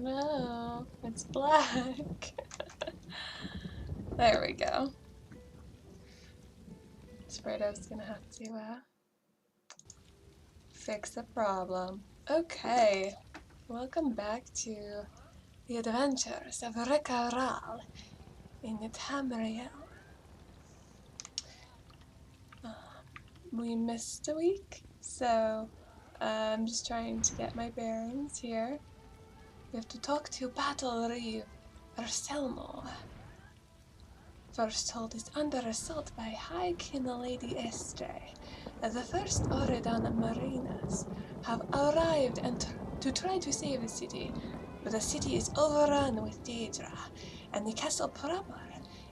no, it's black. There we go. Spreado's gonna have to fix the problem. Okay, welcome back to the adventures of Rikha'Raal in Tamriel. We missed a week, so I'm just trying to get my bearings here. We have to talk to Battle Reeve Arselmo. First Hold is under assault by High King Lady Estray. The first Oredan Marinas have arrived and to try to save the city, but the city is overrun with Daedra, and the castle proper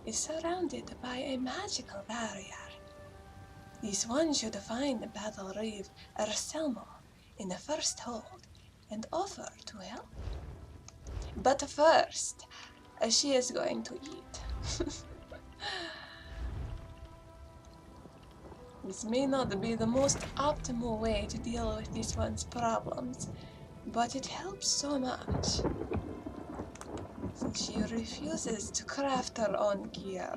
is surrounded by a magical barrier. This one should find Battle Reeve Arselmo in the First Hold and offer to help. But first, she is going to eat. This may not be the most optimal way to deal with this one's problems, but it helps so much. She refuses to craft her own gear.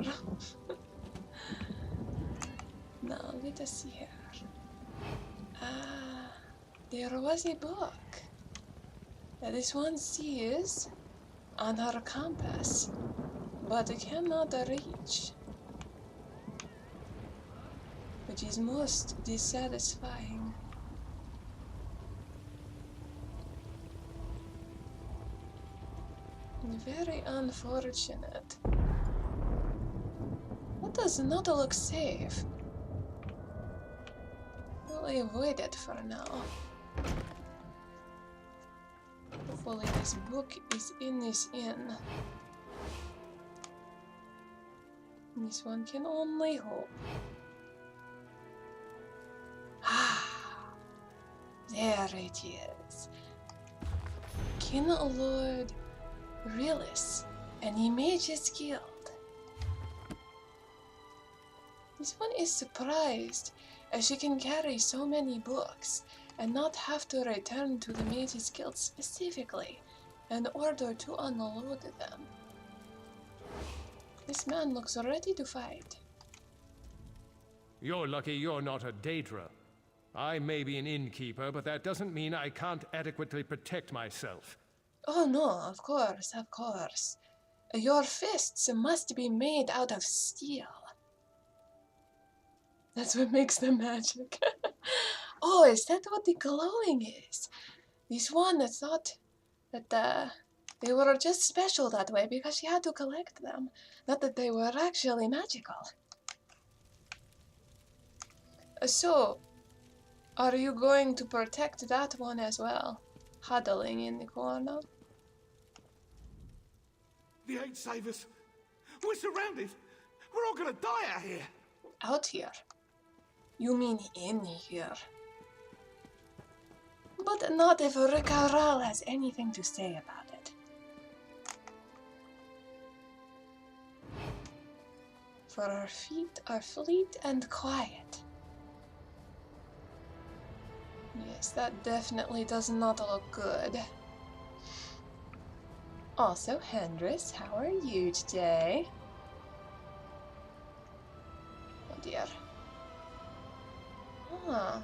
Now, let us see here. There was a book that this one sees on her compass, but cannot reach, which is most dissatisfying. Very unfortunate. That does not look safe. We'll avoid it for now. Hopefully this book is in this inn. This one can only hope. Ah, there it is. King Lord Realis and the Mage's Guild. This one is surprised as she can carry so many books and not have to return to the Mage's Guild specifically in order to unload them. This man looks ready to fight. You're lucky you're not a Daedra. I may be an innkeeper, but that doesn't mean I can't adequately protect myself. Oh no, of course, of course. Your fists must be made out of steel. That's what makes them magic. Oh, is that what the glowing is? This one thought that they were just special that way because she had to collect them, not that they were actually magical. So, are you going to protect that one as well? Huddling in the corner. The Eight Savers. We're surrounded. We're all gonna die out here. Out here? You mean in here? But not if Rikha'Raal has anything to say about it. For our feet are fleet and quiet. Yes, that definitely does not look good. Also, Hendris, how are you today? Oh dear. Ah,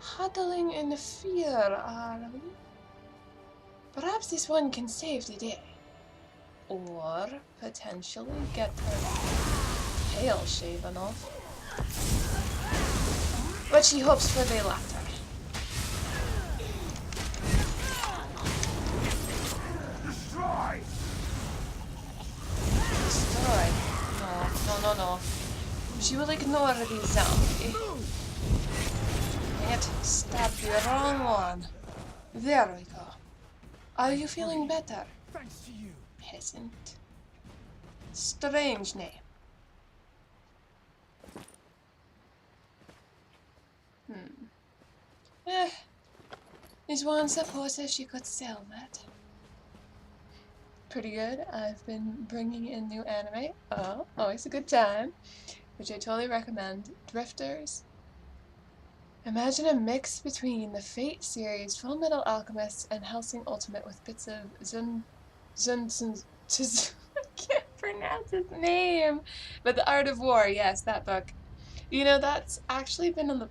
huddling in fear, are we? Perhaps this one can save the day. Or potentially get her tail shaven off. But she hopes for the latter. Destroy. No. She will ignore the zombie. Dang it, stabbed the wrong one. There we go. Are you feeling better? Thanks to you. Peasant. Strange name. This one supposes she could sell that. Pretty good. I've been bringing in new anime. Oh, always a good time. Which I totally recommend. Drifters. Imagine a mix between the Fate series, Full Metal Alchemist, and Hellsing Ultimate with bits of I can't pronounce his name. But The Art of War, yes, that book. You know, that's actually been on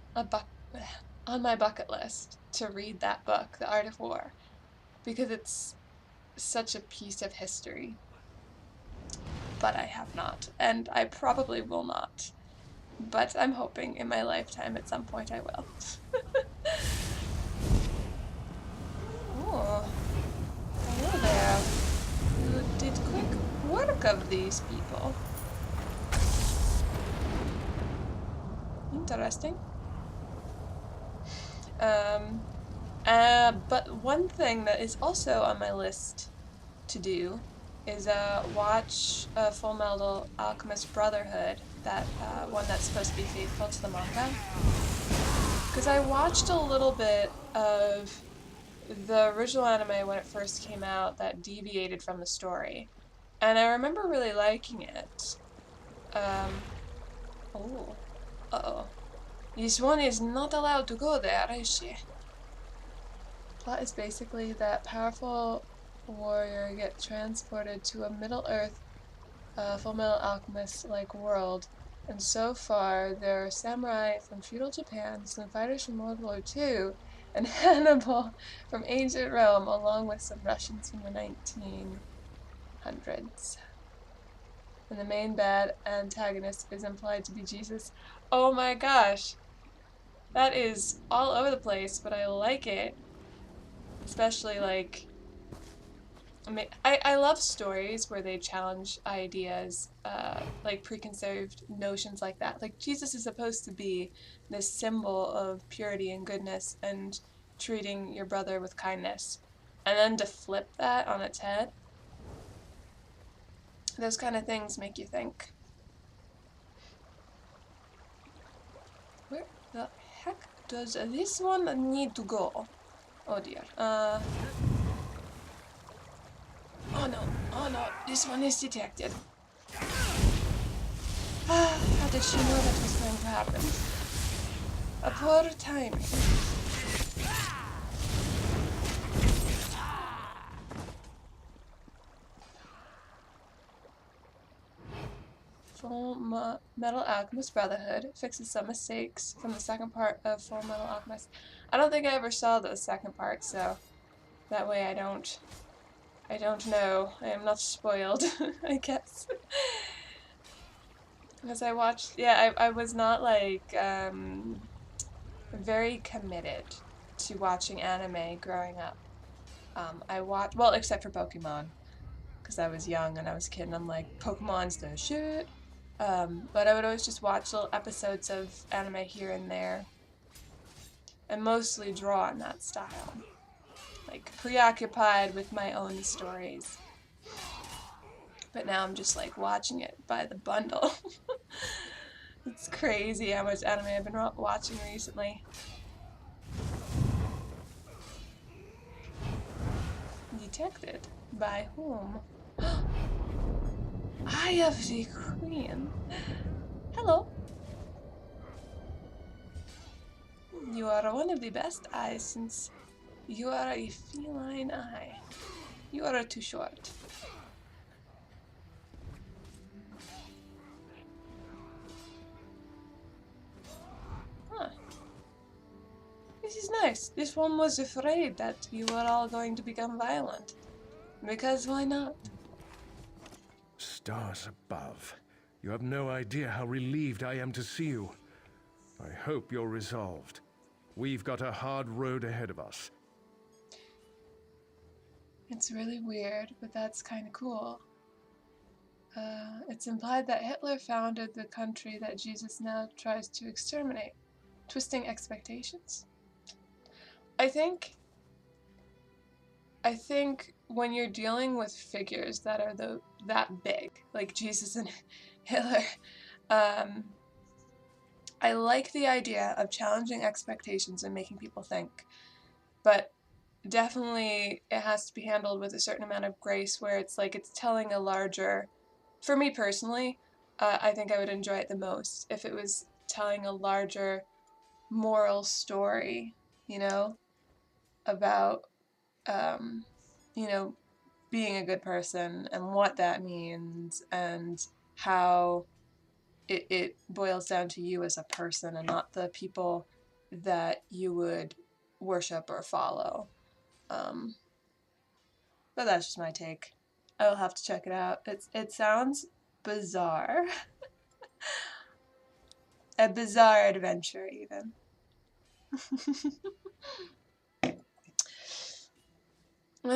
my bucket list to read that book, The Art of War, because it's such a piece of history. But I have not, and I probably will not. But I'm hoping in my lifetime at some point I will. Oh, hello there. You did quick work of these people. Interesting. But one thing that is also on my list to do is watch Full Metal Alchemist Brotherhood, that one that's supposed to be faithful to the manga. Because I watched a little bit of the original anime when it first came out that deviated from the story, and I remember really liking it. Oh, uh-oh. This one is not allowed to go there, is she? Plot is basically that powerful warrior get transported to a Middle-earth, Full Metal Alchemist-like world, and so far there are samurai from feudal Japan, some fighters from World War II, and Hannibal from ancient Rome, along with some Russians from the 1900s. And the main bad antagonist is implied to be Jesus. Oh my gosh! That is all over the place, but I like it. Especially, like, I love stories where they challenge ideas, like preconceived notions like that. Like, Jesus is supposed to be this symbol of purity and goodness and treating your brother with kindness. And then to flip that on its head, those kind of things make you think. Where the heck does this one need to go? Oh dear. Oh no, this one is detected. How did she know that was going to happen? A poor timing. Full Metal Alchemist Brotherhood fixes some mistakes from the second part of Full Metal Alchemist. I don't think I ever saw the second part, so that way I don't know. I am not spoiled, I guess. As I watched, yeah, I was not like very committed to watching anime growing up. I watched, well, except for Pokemon, because I was young and I was a kid and I'm like, Pokemon's the shit. But I would always just watch little episodes of anime here and there, and mostly draw in that style. Like, preoccupied with my own stories. But now I'm just like watching it by the bundle. It's crazy how much anime I've been watching recently. Detected? By whom? Eye of the Queen. Hello. You are one of the best eyes since you are a feline eye. You are too short. Huh. This is nice. This one was afraid that you were all going to become violent. Because why not? Stars above. You have no idea how relieved I am to see you. I hope you're resolved. We've got a hard road ahead of us. It's really weird, but that's kind of cool. It's implied that Hitler founded the country that Jesus now tries to exterminate, twisting expectations. I think when you're dealing with figures that are that big, like Jesus and Hitler, I like the idea of challenging expectations and making people think, but definitely it has to be handled with a certain amount of grace where it's like it's telling a larger, for me personally, I think I would enjoy it the most if it was telling a larger moral story, about, being a good person and what that means and how it boils down to you as a person and not the people that you would worship or follow. But that's just my take. I'll have to check it out. It sounds bizarre. A bizarre adventure, even.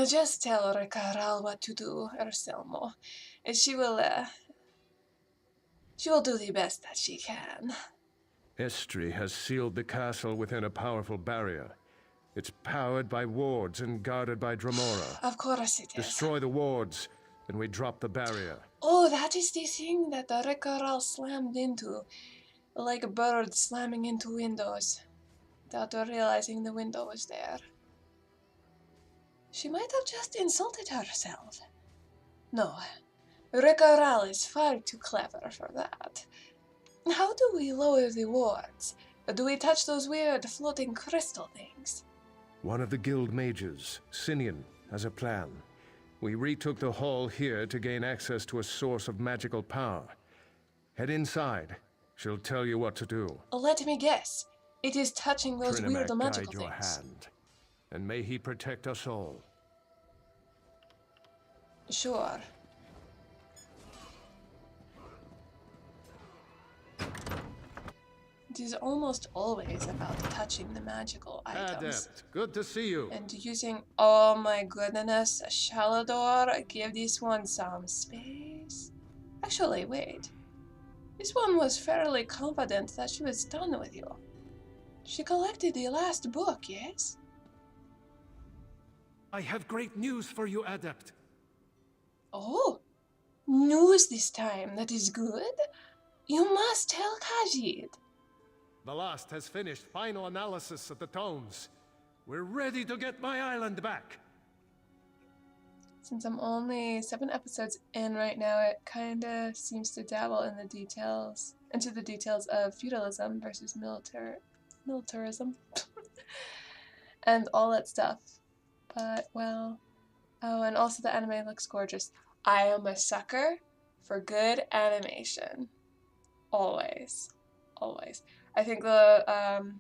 Just tell Rikha'Raal what to do, Erselmo. And she will do the best that she can. Estri has sealed the castle within a powerful barrier. It's powered by wards and guarded by Dremora. Of course it is. Destroy the wards, and we drop the barrier. Oh, that is the thing that the Rikha'Raal slammed into. Like a bird slamming into windows. Without realizing the window was there. She might have just insulted herself. No, Rikha'Raal is far too clever for that. How do we lower the wards? Do we touch those weird floating crystal things? One of the guild mages, Sinian, has a plan. We retook the hall here to gain access to a source of magical power. Head inside. She'll tell you what to do. Let me guess. It is touching those Trinimac weird magical guide your things. hand, and may he protect us all. Sure. It is almost always about touching the magical items. Adept, good to see you. And using, oh my goodness, Shalador, give this one some space. Actually, wait. This one was fairly confident that she was done with you. She collected the last book, yes? I have great news for you, Adept. Oh, news this time, that is good. You must tell Khajiit. The last has finished final analysis of the tones. We're ready to get my island back. Since I'm only 7 episodes in right now, it kinda seems to dabble in the details, into the details of feudalism versus militarism, and all that stuff. But, well, oh, and also the anime looks gorgeous. I am a sucker for good animation. Always. Always. I think the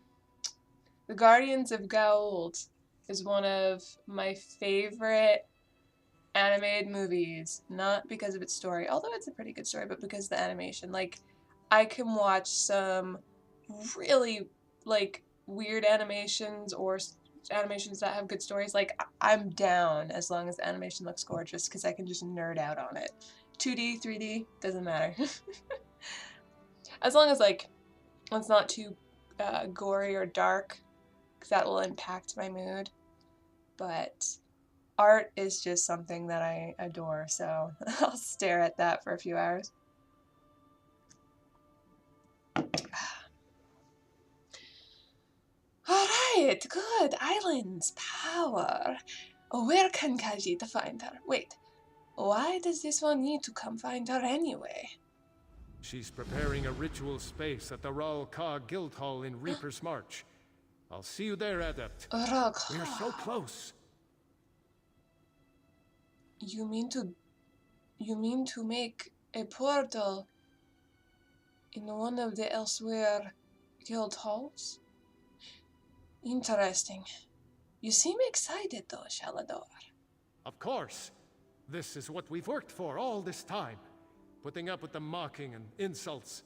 Guardians of Gaold is one of my favorite animated movies, not because of its story, although it's a pretty good story, but because of the animation. Like, I can watch some really, like, weird animations or animations that have good stories. Like, I'm down as long as the animation looks gorgeous, because I can just nerd out on it. 2D, 3D, doesn't matter. As long as, like, it's not too gory or dark, because that will impact my mood. But art is just something that I adore, so I'll stare at that for a few hours. Alright, good. Islands, power. Where can Khajiit find her? Wait, why does this one need to come find her anyway? She's preparing a ritual space at the Raal Guild Hall in Reaper's March. I'll see you there, Adept. We're so close. You mean to make a portal in one of the elsewhere guild halls? Interesting. You seem excited though, Shalador. Of course. This is what we've worked for all this time. Putting up with the mocking and insults.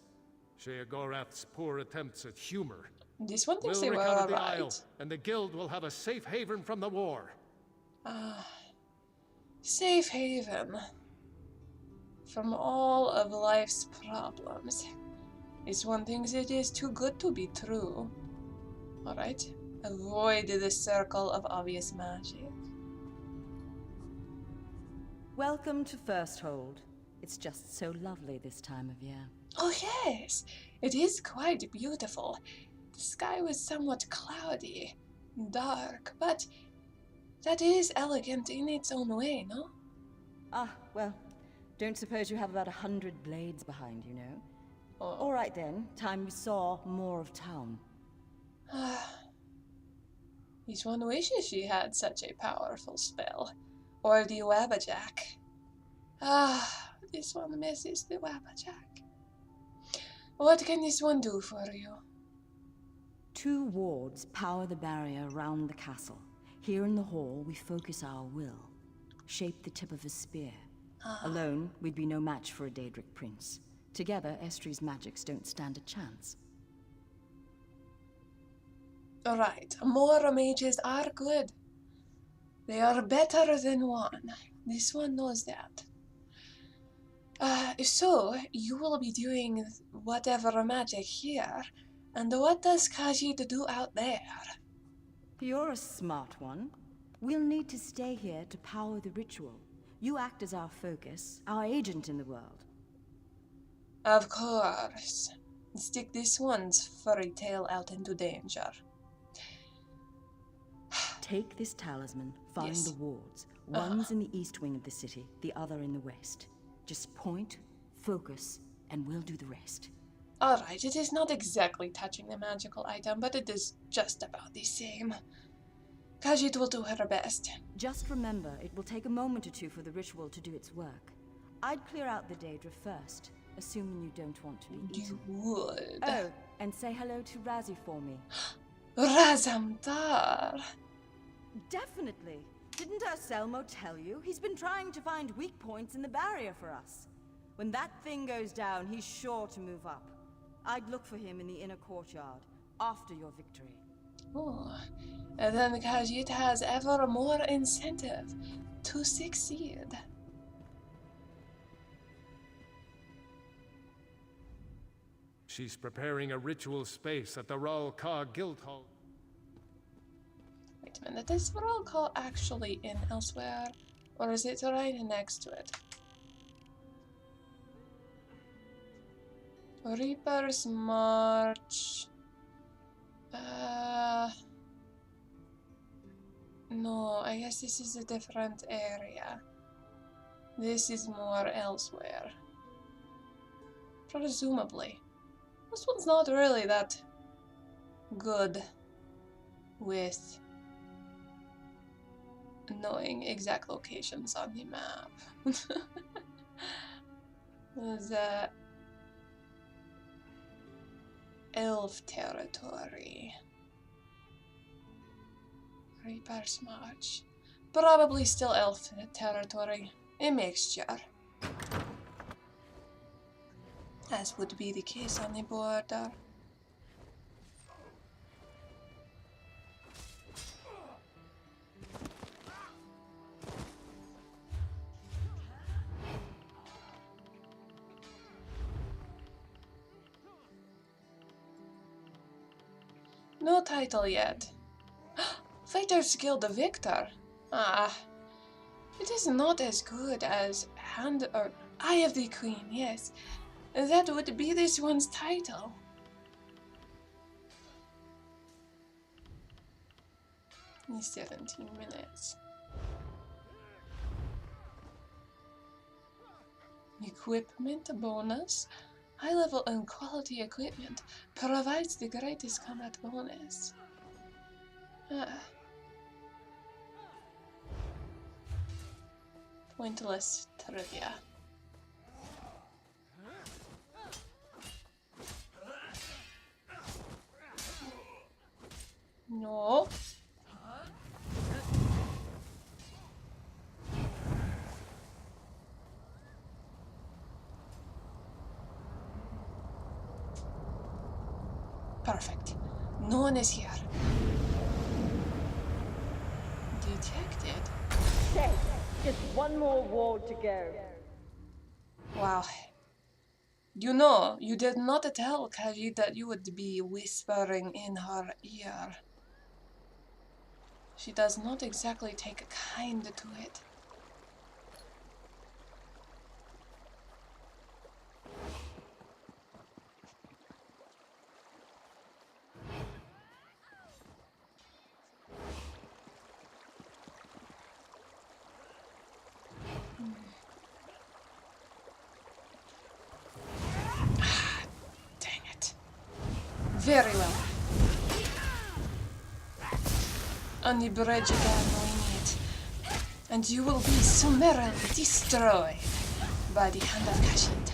Sheogorath's poor attempts at humor. This one thinks We'll they were recover the alright. isle, and the guild will have a safe haven from the war. Safe haven from all of life's problems. This one thinks it is too good to be true. Alright, avoid the circle of obvious magic. Welcome to First Hold. It's just so lovely this time of year. Oh yes, it is quite beautiful. The sky was somewhat cloudy, dark, but that is elegant in its own way, no? Ah, well, don't suppose you have about 100 blades behind you, no? Oh. All right then, time we saw more of town. Each one wishes she had such a powerful spell. Or the Wabbajack. This one misses the Wabbajack. What can this one do for you? 2 wards power the barrier around the castle. Here in the hall, we focus our will. Shape the tip of a spear. Alone, we'd be no match for a Daedric prince. Together, Estri's magics don't stand a chance. Alright, more mages are good. They are better than one. This one knows that. So, you will be doing whatever magic here. And what does Khajiit do out there? You're a smart one. We'll need to stay here to power the ritual. You act as our focus, our agent in the world. Of course. Stick this one's furry tail out into danger. Take this talisman, find Yes. the wards. One's in the east wing of the city, the other in the west. Just point, focus, and we'll do the rest. Alright, it is not exactly touching the magical item, but it is just about the same. Khajiit will do her best. Just remember, it will take a moment or 2 for the ritual to do its work. I'd clear out the Daedra first, assuming you don't want to be eaten. You would. Oh, and say hello to Razzie for me. Razamdar! Definitely. Didn't Selmo tell you? He's been trying to find weak points in the barrier for us. When that thing goes down, he's sure to move up. I'd look for him in the inner courtyard, after your victory. Oh, and then Khajiit has ever more incentive to succeed. She's preparing a ritual space at the Ralkar Guildhall. Wait a minute, is Ralkar actually in elsewhere? Or is it right next to it? Reaper's March. No, I guess this is a different area. This is more elsewhere. Presumably. This one's not really that good with knowing exact locations on the map. There's elf territory. Reaper's March. Probably still elf territory. A mixture. As would be the case on the border. No title yet. Fighter's Guild Victor. It is not as good as Hand or Eye of the Queen, yes. That would be this one's title. In 17 minutes. Equipment bonus. High level and quality equipment provides the greatest combat bonus. Pointless trivia. No. Perfect. No one is here. Detected. Safe. Just one more ward to go. Wow. You know, you did not tell Khajiit that you would be whispering in her ear. She does not exactly take kind to it. Dang it. Very well. on the bridge again we meet, and you will be summarily destroyed by the hand of Khajiit.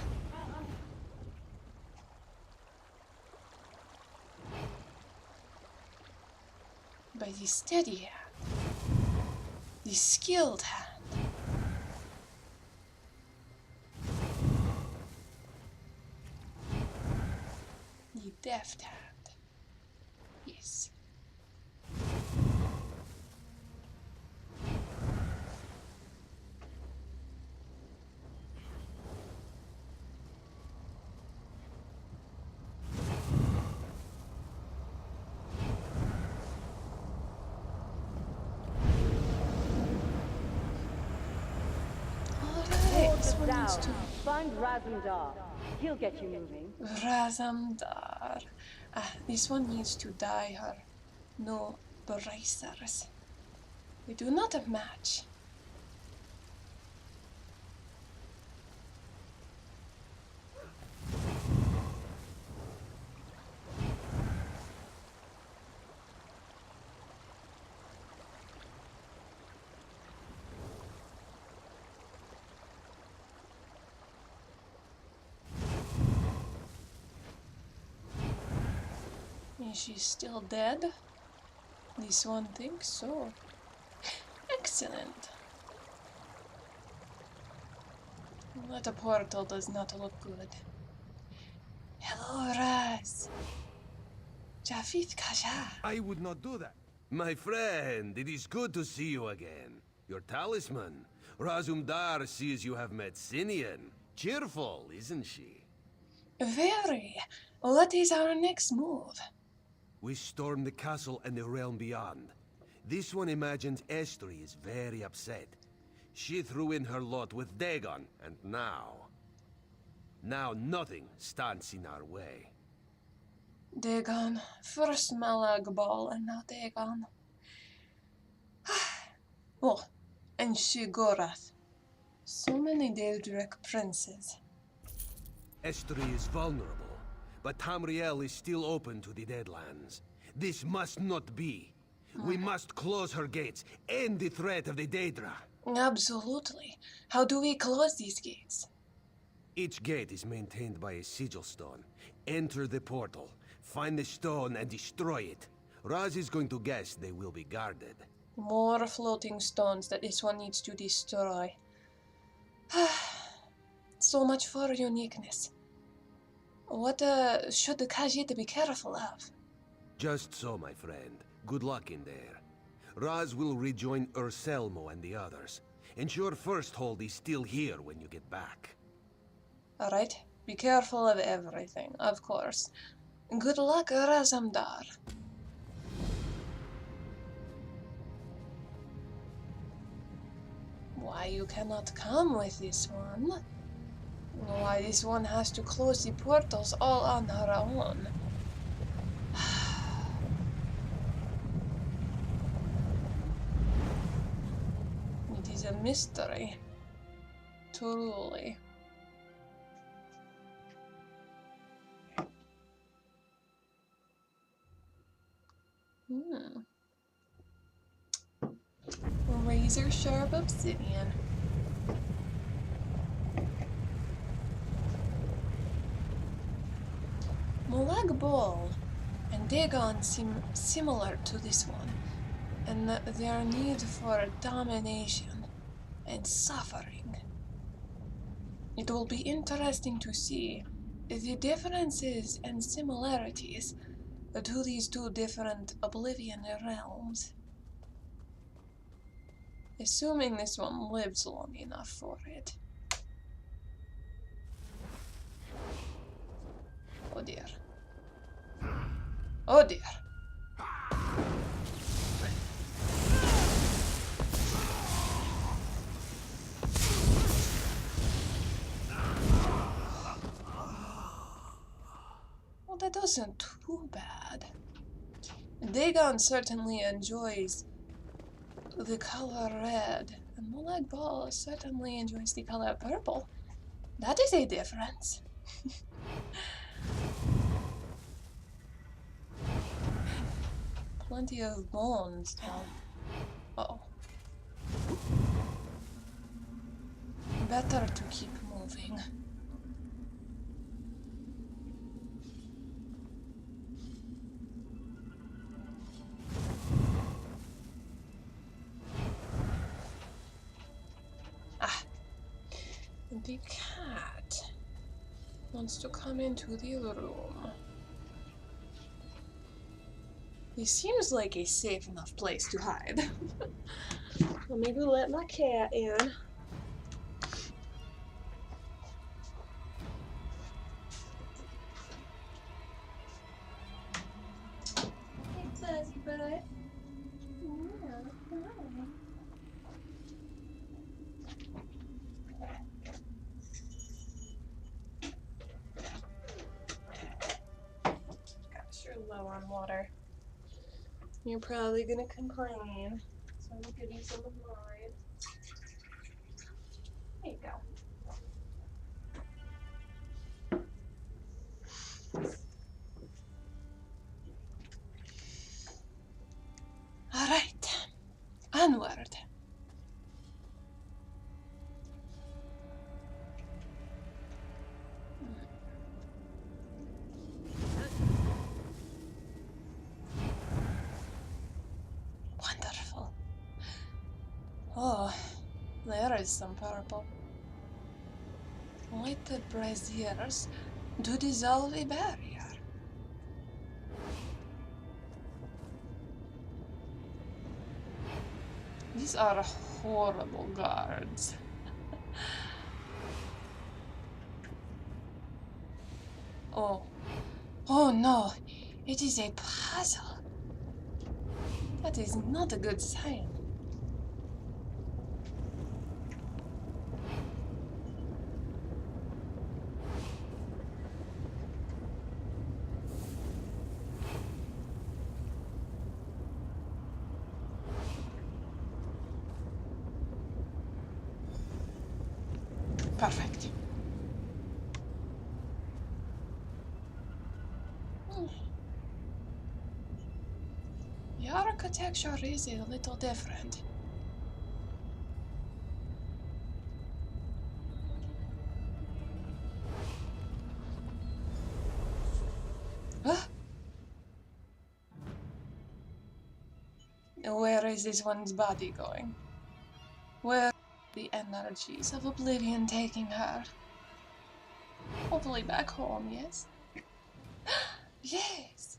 By the steady hand, the skilled hand. The deft hand. Yes. Down. Find Razumdar. He'll get you moving. Razumdar. This one needs to die her. No bracers. We do not match. Is she still dead? This one thinks so. Excellent. That a portal does not look good. Hello, Raz. Jafith Kaja. I would not do that. My friend, it is good to see you again. Your talisman. Razumdar sees you have met Sinian. Cheerful, isn't she? Very. What is our next move? We storm the castle and the realm beyond. This one imagines Estri is very upset. She threw in her lot with Dagon, and now nothing stands in our way. Dagon. First Malag Ball and now Dagon. Oh, and Shigorath. So many Daedric princes. Estri is vulnerable, but Tamriel is still open to the Deadlands. This must not be. We must close her gates, end the threat of the Daedra. Absolutely. How do we close these gates? Each gate is maintained by a sigil stone. Enter the portal, find the stone and destroy it. Raz is going to guess they will be guarded. More floating stones that this one needs to destroy. So much for uniqueness. What should the Khajiit be careful of? Just so, my friend. Good luck in there. Raz will rejoin Urselmo and the others. Ensure First Hold is still here when you get back. Alright, be careful of everything, of course. Good luck, Razumdar. Why you cannot come with this one? Why this one has to close the portals all on her own? It is a mystery. Truly. Razor sharp obsidian. Malag Ball and Dagon seem similar to this one, and their need for domination and suffering. It will be interesting to see the differences and similarities to these two different Oblivion realms. Assuming this one lives long enough for it. Oh dear. Oh dear. Well, that wasn't too bad. Dagon certainly enjoys the color red, and Malag Ball certainly enjoys the color purple. That is a difference. Plenty of bones, though. Uh-oh. Better to keep moving. Ah, the cat wants to come into the room. This seems like a safe enough place to hide. Let me go let my cat in. Hey, fuzzy butt. Yeah, hi. Gosh, you're low on water. You're probably gonna complain, so I'll give you some of mine. There you go. All right, onward. Wonderful. Oh, there is some purple. Light the braziers to dissolve a barrier. These are horrible guards. Oh. Oh no, it is a puzzle. That is not a good sign. Perfect. The architecture is a little different. Huh? Where is this one's body going? Where are the energies of oblivion taking her? Hopefully back home, yes? Yes!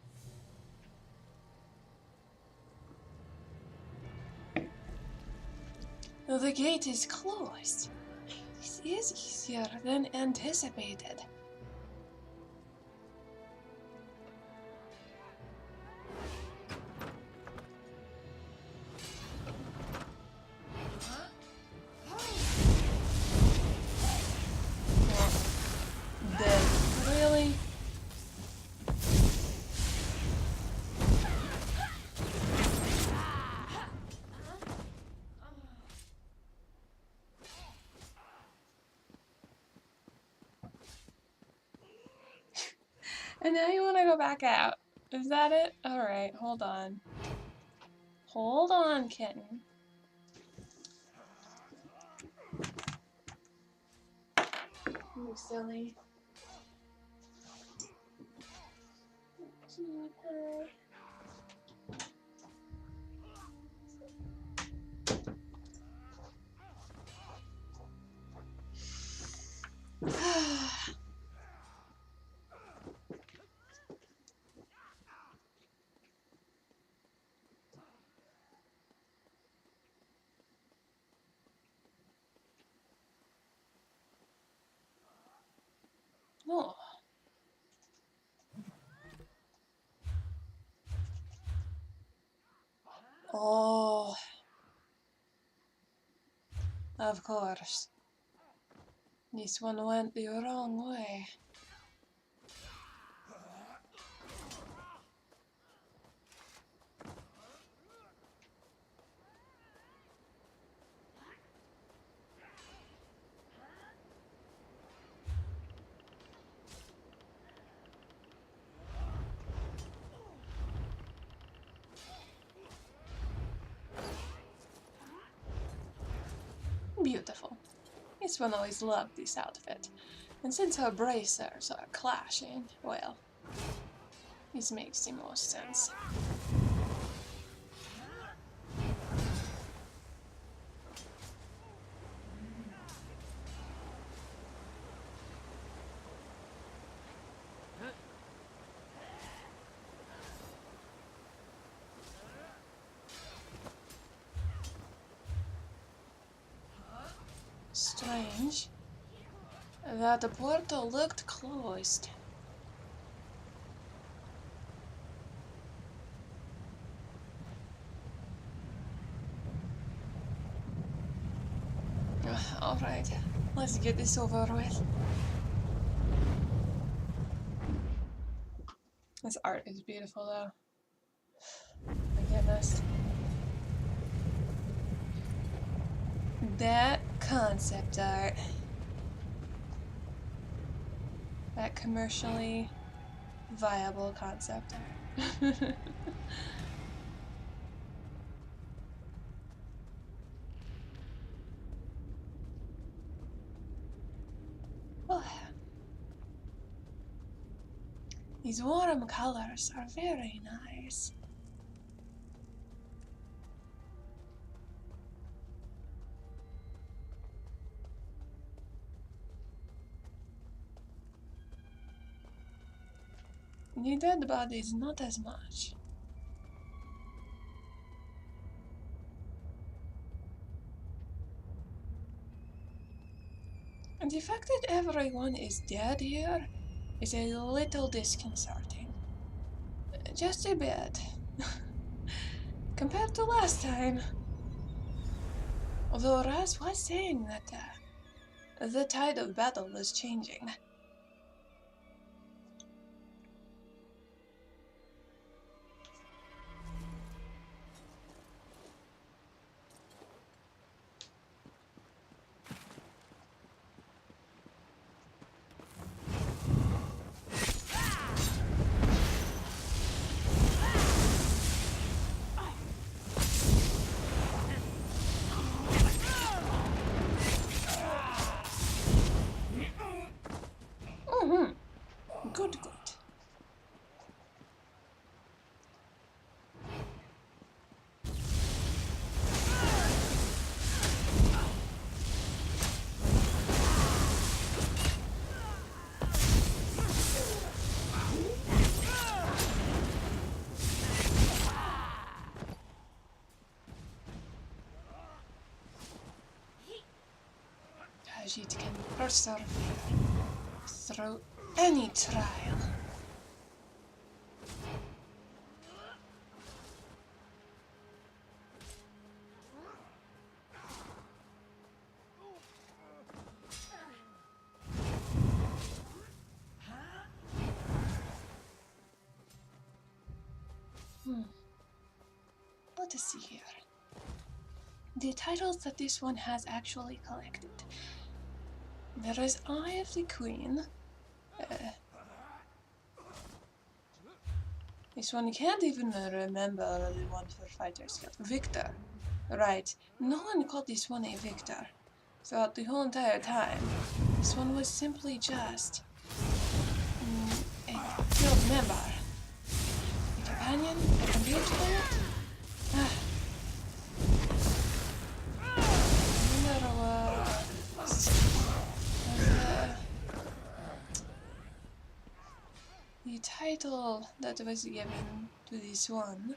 The gate is closed. This is easier than anticipated. Dead. Really? And now you want to go back out. Is that it? Alright, hold on. Hold on, kitten. You silly. Keeper. Oh. Oh. Of course. This one went the wrong way. Beautiful. This one always loved this outfit. And since her bracers are clashing, well, this makes the most sense. Strange that the portal looked closed. Alright, let's get this over with. This art is beautiful though. My goodness. That concept art. That commercially viable concept art. Oh. These warm colors are very nice. The dead bodies, not as much. And the fact that everyone is dead here is a little disconcerting. Just a bit. Compared to last time. Although Raz was saying that the tide of battle was changing. Good, good. Khajiit can persevere through any trial. Let us see here. The titles that this one has actually collected. There is Eye of the Queen. This one can't even remember the one for Fighter's Guild. Victor. Right. No one called this one a Victor. Throughout the whole entire time. This one was simply just a guild member. A companion? A computer player? The title that was given to this one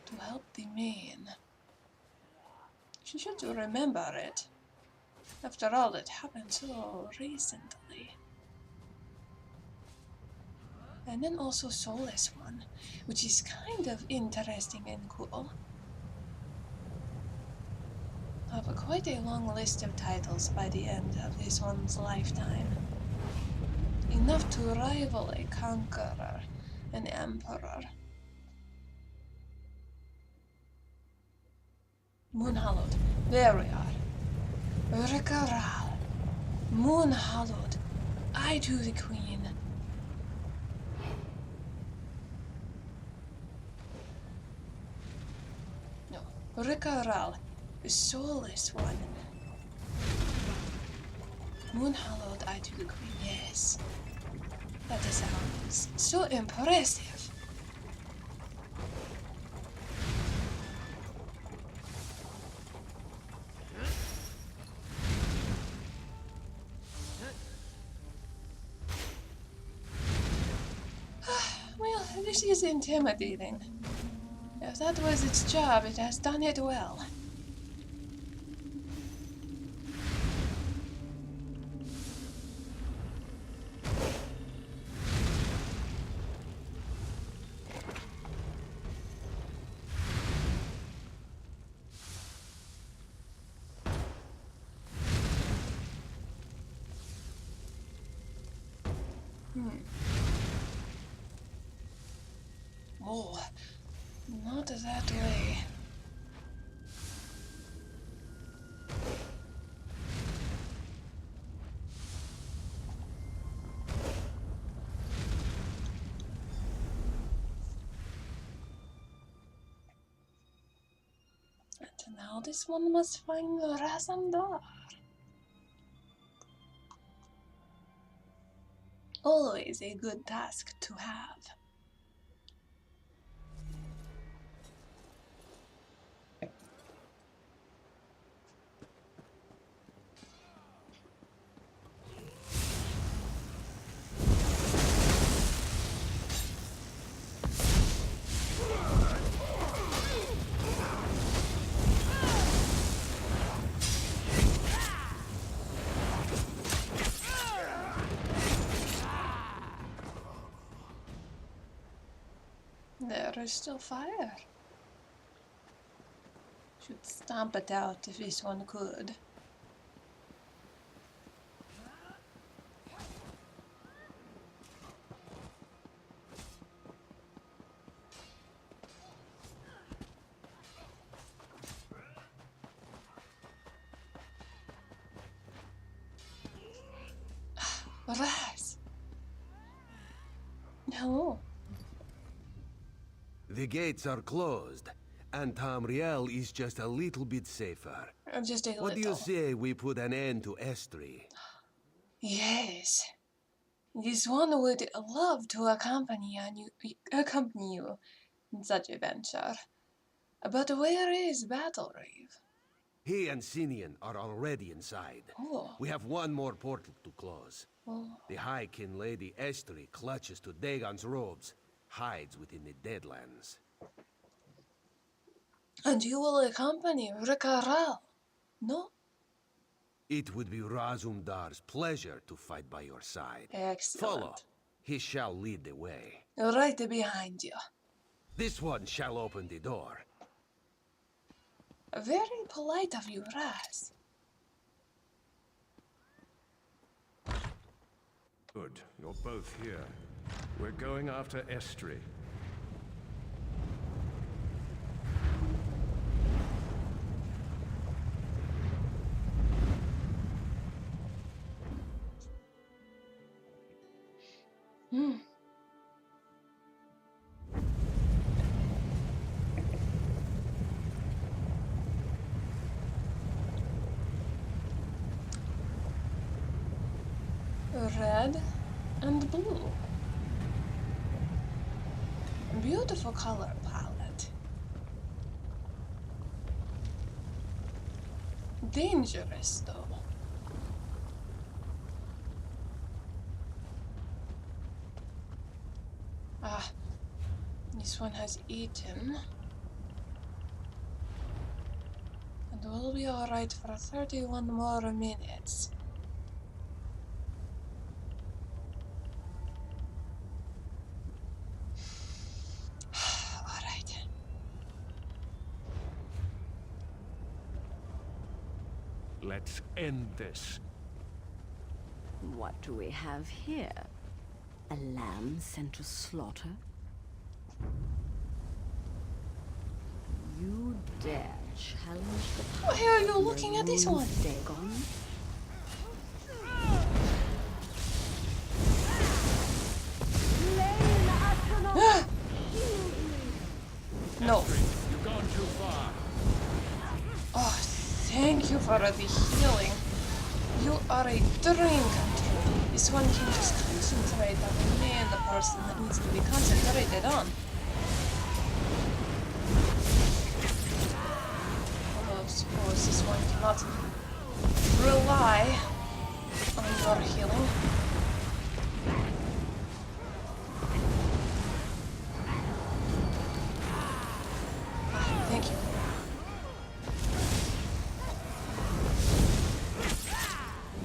to help the main. She should remember it. After all, it happened so recently. And then also Soulless one, which is kind of interesting and cool. I have quite a long list of titles by the end of this one's lifetime. Enough to rival a conqueror, an emperor. Moon-hallowed. There we are. Rikha'Raal. Moon-hallowed. I to the queen. No. Rikha'Raal. The soulless one. Moon hallowed, I do agree, yes. That sounds so impressive. Well, this is intimidating. If that was its job, it has done it well. Oh, not that way. And now this one must find the Razandar. Always a good task to have. There is still fire. Should stamp it out if this one could. Raz! Hello. The gates are closed, and Tamriel is just a little bit safer. Just a little. What do you say we put an end to Estri? Yes. This one would love to accompany you in such a venture. But where is Battlerave? He and Sinian are already inside. Oh. We have one more portal to close. Oh. The High Kin Lady Estri clutches to Dagon's robes, hides within the Deadlands. And you will accompany Rikha'Raal, no? It would be Razumdar's pleasure to fight by your side. Excellent. Follow. He shall lead the way. Right behind you. This one shall open the door. Very polite of you, Raz. Good, you're both here. We're going after Estri. Red and blue. Beautiful color palette. Dangerous though. Ah, this one has eaten. And we'll be alright for 31 more minutes. Let's end this. What do we have here? A lamb sent to slaughter? You dare challenge the power Why are you looking at this one? Dagon? No. You've gone too far. Oh, thank you for the healing. You are a dream come true. This one can just concentrate on the main person that needs to be concentrated on. Although I suppose this one cannot rely on your healing. Thank you.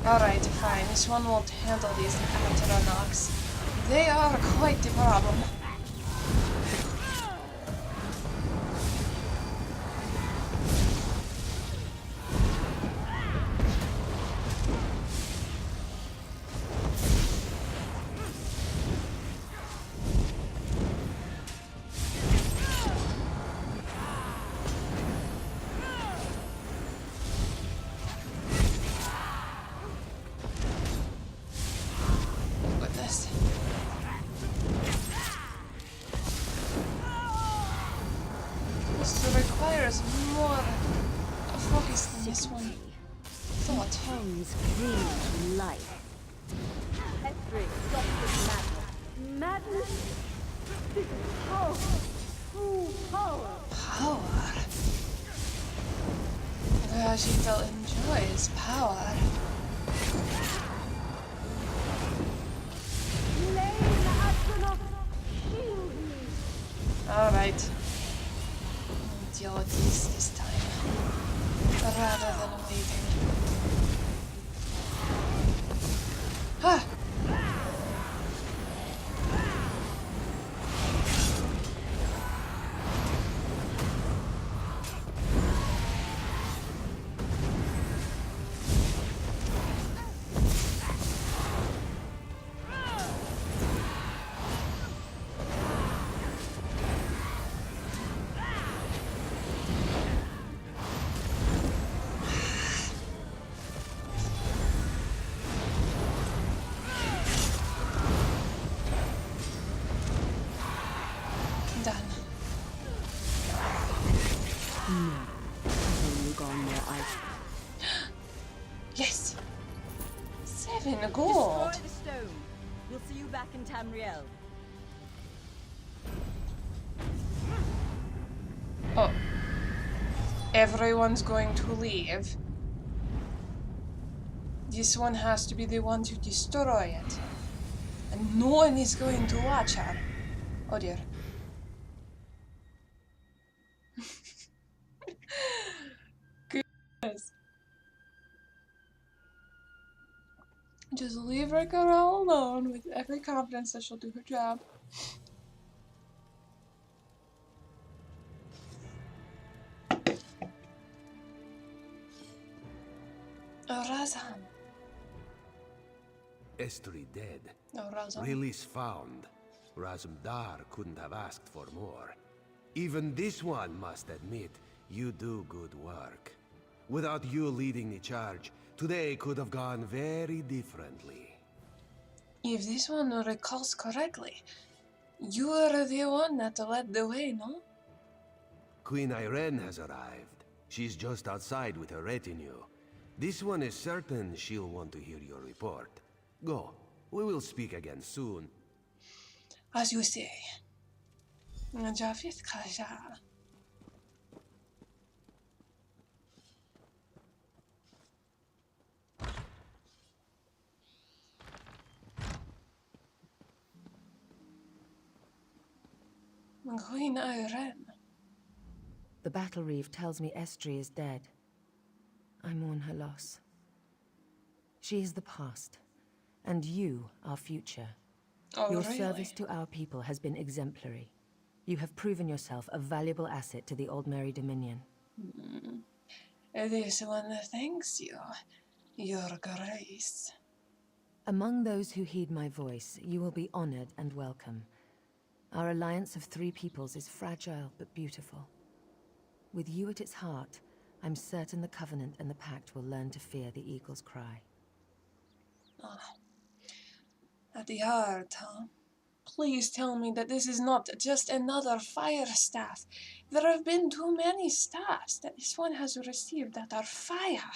Alright, fine. This one won't handle these amateur knocks. They are quite the problem. More focus than this one. Thought. Tongues clean to life. Estrid, stop this madness. Madness? This is power. True power. Power? Khajiit enjoys power. Lane astronaut, shield me. Alright. Deal with this time, rather than waiting. Ah! Yes! 7 gold! Destroy the stone. We'll see you back in Tamriel. Oh. Everyone's going to leave. This one has to be the one to destroy it. And no one is going to watch her. Oh dear. Goodness. Just leave Rikha'Raal alone with every confidence that she'll do her job. Razam. Estrid dead. Oh, Razam. Release found. Razumdar couldn't have asked for more. Even this one must admit, you do good work. Without you leading the charge, today could have gone very differently. If this one recalls correctly, you are the one that led the way, no? Queen Irene has arrived. She's just outside with her retinue. This one is certain she'll want to hear your report. Go. We will speak again soon. As you say. Javid Khaja. Queen Irene. The battle reeve tells me Estrid is dead. I mourn her loss. She is the past, and you, our future. Oh, Your really? service to our people has been exemplary. You have proven yourself a valuable asset to the Old Mary Dominion. This one thanks you, Your Grace. Among those who heed my voice, you will be honored and welcome. Our alliance of 3 peoples is fragile but beautiful. With you at its heart, I'm certain the Covenant and the Pact will learn to fear the Eagle's cry. Ah, at the heart, huh? Please tell me that this is not just another fire staff. There have been too many staffs that this one has received that are fire.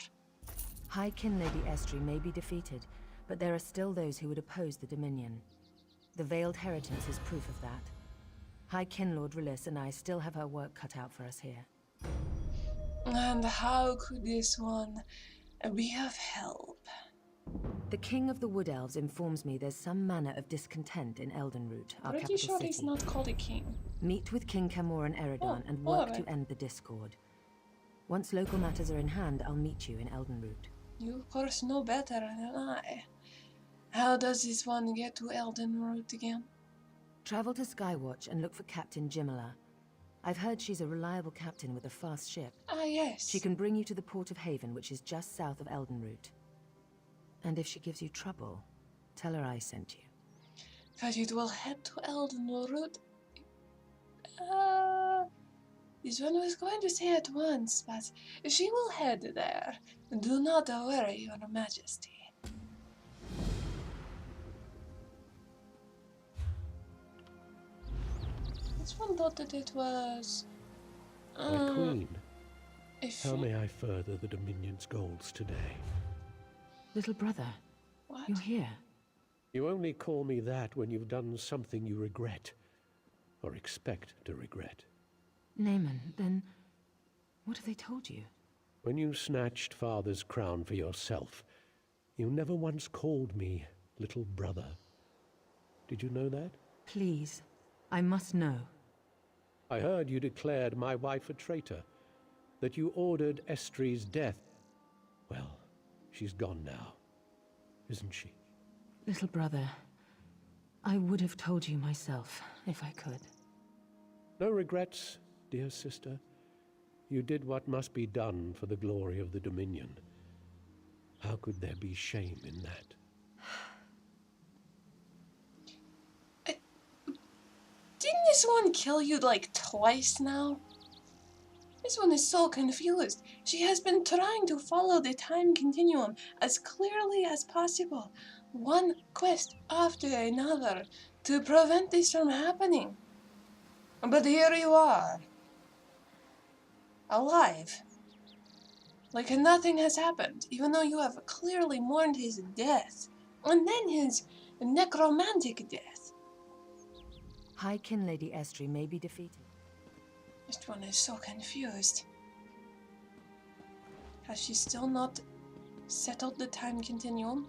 High Kin Lady Estri may be defeated, but there are still those who would oppose the Dominion. The Veiled Heritance is proof of that. High Kin Lord Rilis and I still have our work cut out for us here. And how could this one be of help? The King of the Wood Elves informs me there's some manner of discontent in Eldenroot, our Pretty capital sure city. he's not called a king. Meet with King Camor and Eredon and work to end the discord. Once local matters are in hand, I'll meet you in Eldenroot. You of course know better than I. How does this one get to Eldenroot again? Travel to Skywatch and look for Captain Jimala. I've heard she's a reliable captain with a fast ship. Ah, yes. She can bring you to the Port of Haven, which is just south of Eldenroot. And if she gives you trouble, tell her I sent you. Khajiit will head to Eldenroot. This one was going to say at once, but she will head there. Do not worry, Your Majesty. This one thought that it was... My queen, How how may I further the Dominion's goals today? Little brother, What? you're here. You only call me that when you've done something you regret, or expect to regret. Naaman, then what have they told you? When you snatched father's crown for yourself, you never once called me little brother. Did you know that? Please, I must know. I heard you declared my wife a traitor, that you ordered Estri's death. Well, she's gone now, isn't she? Little brother, I would have told you myself, if I could. No regrets, dear sister. You did what must be done for the glory of the Dominion. How could there be shame in that? Didn't this one kill you like twice now? This one is so confused. She has been trying to follow the time continuum as clearly as possible, one quest after another, to prevent this from happening. But here you are, alive, like nothing has happened, even though you have clearly mourned his death, and then his necromantic death. High Kin Lady Estri may be defeated. This one is so confused. Has she still not settled the time continuum?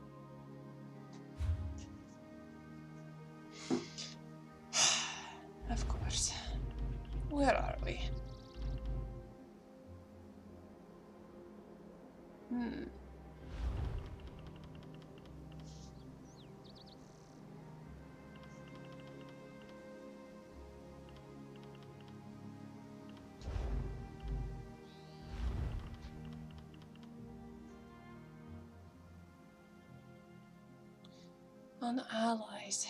Of course. Where are we? On allies.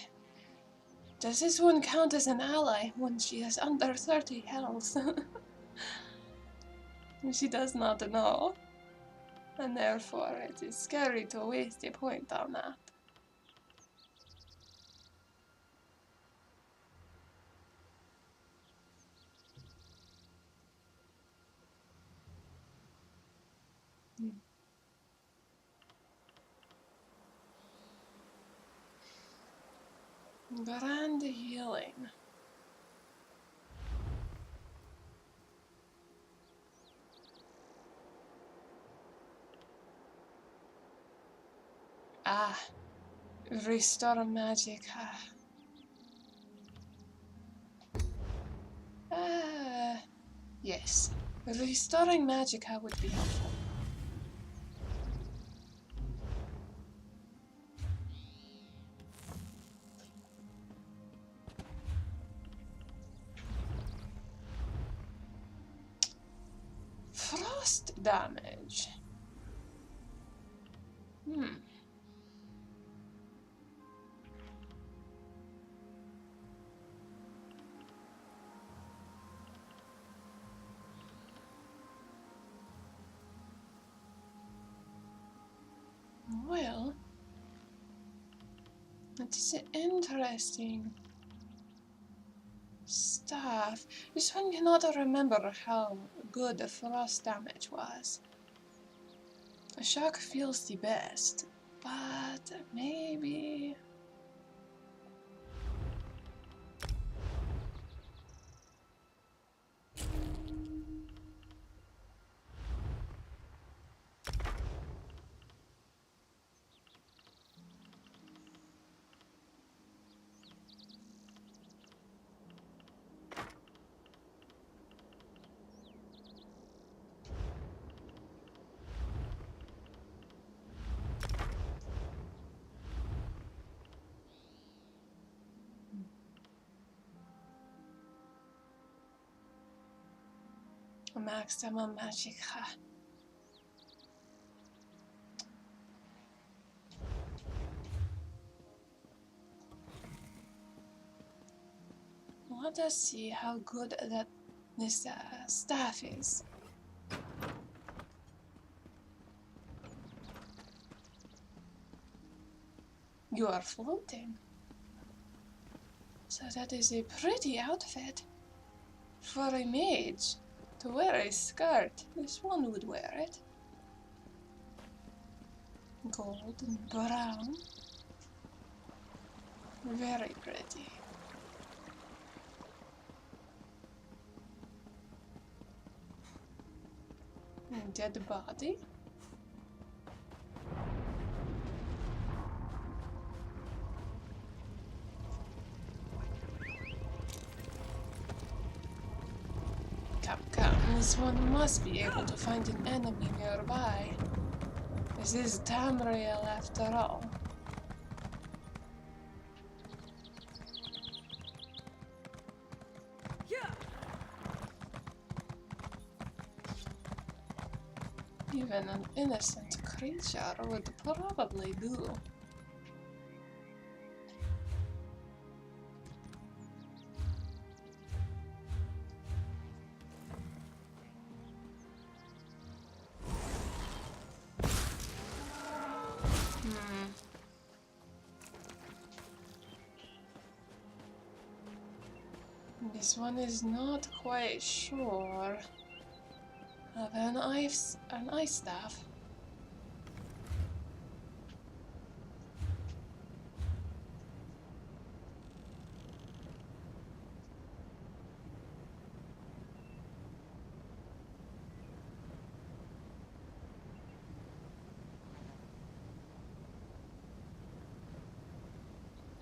Does this one count as an ally when she is under 30 health? She does not know. And therefore it is scary to waste a point on that. Grand healing. Ah, restore magic. Yes. Restoring magicka would be helpful. Frost damage. Well, it is interesting stuff. This one cannot remember how good the frost damage was. A shark feels the best, but maybe... Maximum magic. Let us see how good that this staff is. You are floating. So that is a pretty outfit for a mage. To wear a skirt, this one would wear it. Gold and brown. Very pretty. Dead body. This one must be able to find an enemy nearby. This is Tamriel after all. Even an innocent creature would probably do. This one is not quite sure of an ice staff.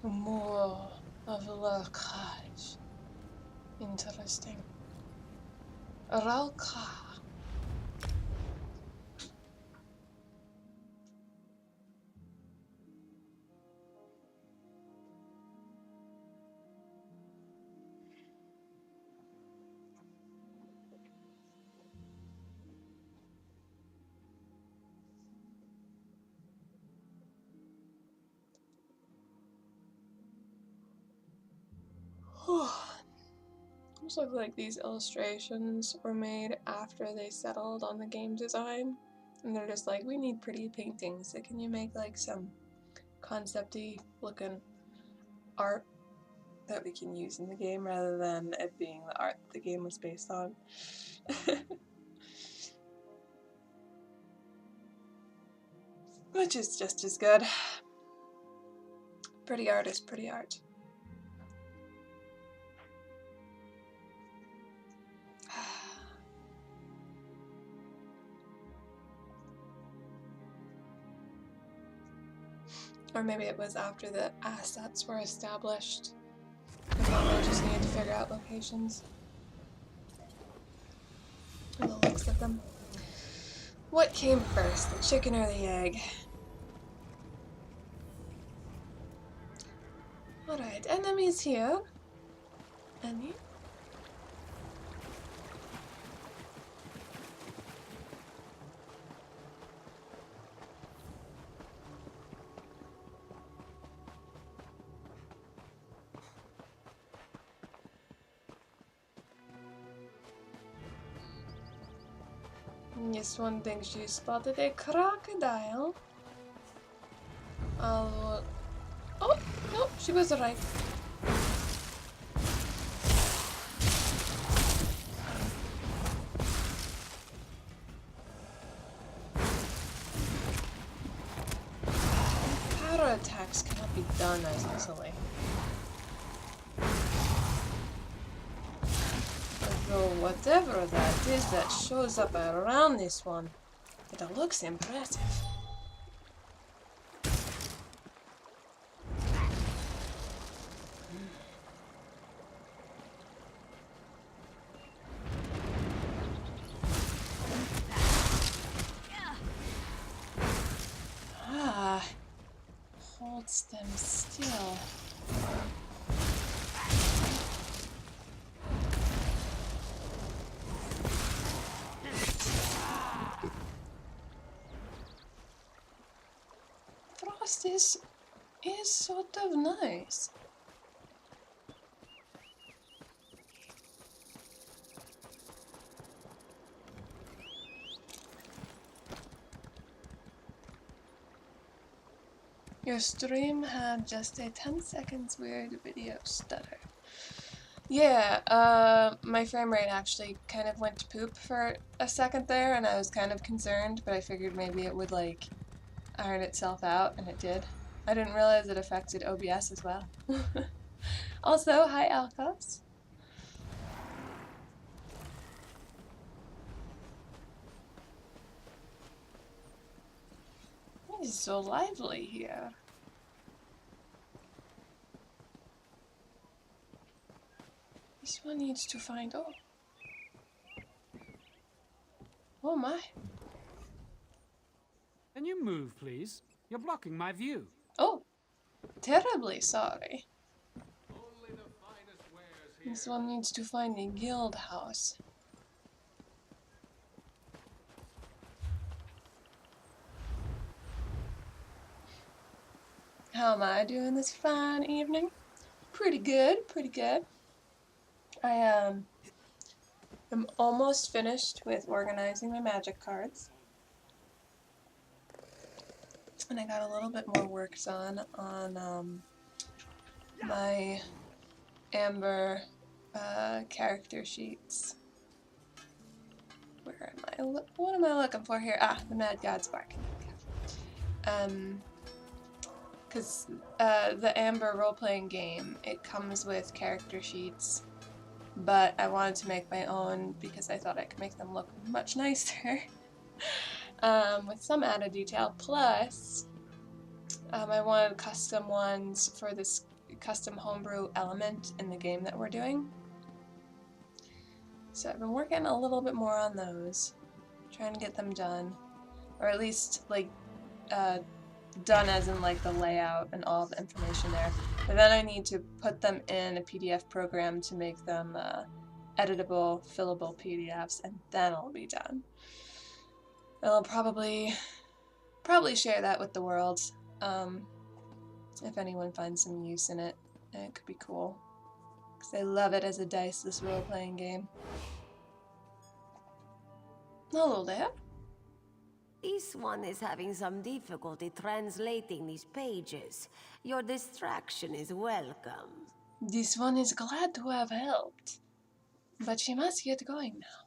More of Lurkage. Interesting. Ralka. Looks like these illustrations were made after they settled on the game design, and they're just like, we need pretty paintings, so can you make like some concept-y looking art that we can use in the game rather than it being the art the game was based on. Which is just as good. Pretty art is pretty art. Or maybe it was after the assets were established. And then they just needed to figure out locations. And the looks of them. What came first, the chicken or the egg? Alright, enemies here. Any? This one thinks she spotted a crocodile. Oh, no, she was right. Aura attacks cannot be done as easily. Although whatever that is that shows up around this one, it looks impressive. Holds them still. Frost is sort of nice. Your stream had just a 10 seconds weird video stutter. Yeah, my frame rate actually kind of went to poop for a second there, and I was kind of concerned, but I figured maybe it would, like, iron itself out, and it did. I didn't realize it affected OBS as well. Also, hi Alcos. It's so lively here. This one needs to find... Oh my. Can you move, please? You're blocking my view. Oh, terribly sorry. This one needs to find a guild house. How am I doing this fine evening? Pretty good, pretty good. I am almost finished with organizing my magic cards. And I got a little bit more work done on my Amber character sheets. Where am I? What am I looking for here? Ah, the Mad God's Bark. Because the Amber role-playing game, it comes with character sheets, but I wanted to make my own because I thought I could make them look much nicer. With some added detail. Plus, I wanted custom ones for this custom homebrew element in the game that we're doing. So I've been working a little bit more on those, trying to get them done, or at least like done as in like the layout and all the information there. But then I need to put them in a PDF program to make them editable, fillable PDFs, and then I'll be done. And I'll probably share that with the world, if anyone finds some use in it. And it could be cool, because I love it as a diceless role-playing game. Hello there. This one is having some difficulty translating these pages. Your distraction is welcome. This one is glad to have helped, but she must get going now.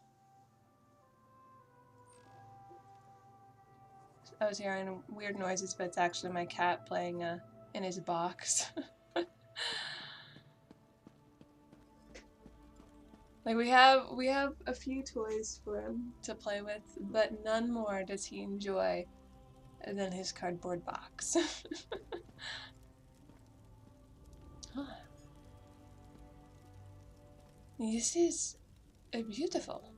I was hearing weird noises, but it's actually my cat playing in his box. Like we have a few toys for him to play with, but none more does he enjoy than his cardboard box. Huh. This is beautiful.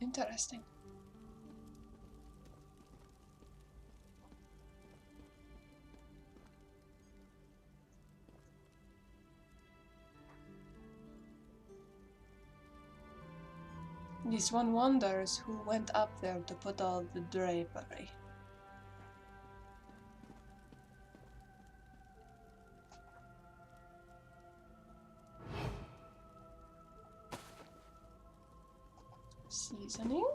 Interesting. This one wonders who went up there to put all the drapery. Seasoning?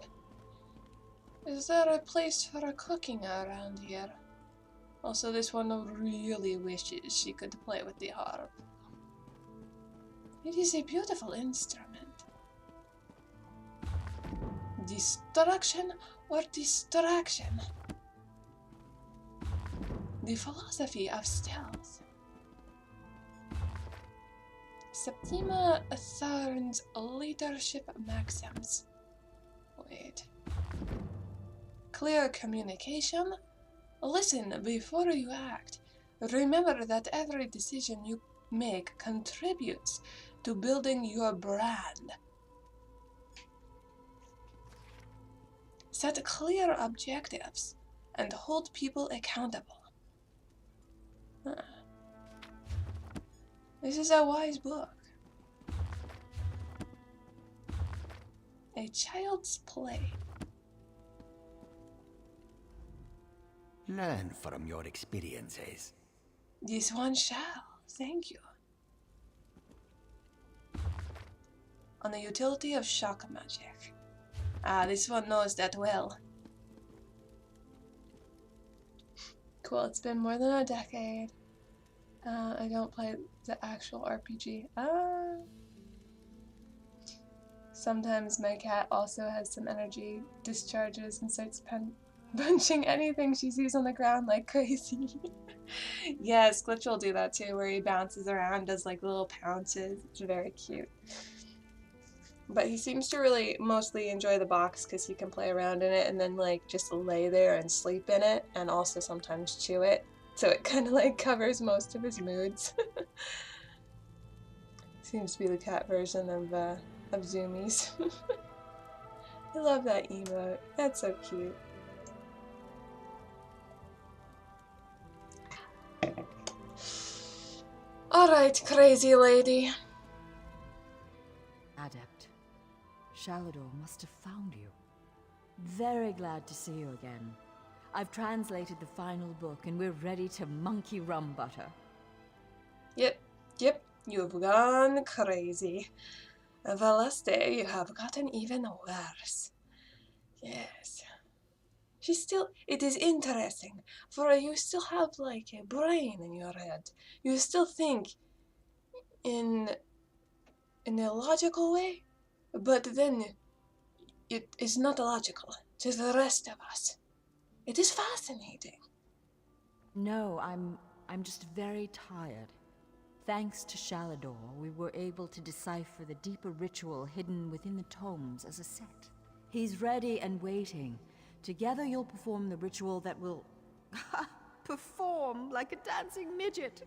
Is there a place for a cooking around here? Also, this one really wishes she could play with the harp. It is a beautiful instrument. Destruction or distraction? The philosophy of stealth. Septima Thorn's leadership maxims. Wait. Clear communication. Listen before you act. Remember that every decision you make contributes to building your brand. Set clear objectives and hold people accountable. Huh. This is a wise book. A child's play. Learn from your experiences. This one shall. Thank you. On the utility of shock magic. Ah, this one knows that well. Cool, it's been more than a decade. I don't play the actual RPG. Sometimes my cat also has some energy discharges and starts punching anything she sees on the ground like crazy. Yes, Glitch will do that too, where he bounces around, does like little pounces. It's very cute. But he seems to really mostly enjoy the box because he can play around in it and then like just lay there and sleep in it and also sometimes chew it. So it kind of like covers most of his moods. Seems to be the cat version of Zoomies. I love that emote. That's so cute. Alright, crazy lady. Adept, Shalador must have found you. Very glad to see you again. I've translated the final book and we're ready to monkey rum butter. Yep, you've gone crazy. Veleste, you have gotten even worse. Yes. It is interesting, for you still have like a brain in your head. You still think in a logical way, but then it is not logical to the rest of us. It is fascinating. No, I'm just very tired. Thanks to Shalador, we were able to decipher the deeper ritual hidden within the tomes as a set. He's ready and waiting. Together you'll perform the ritual that will perform like a dancing midget.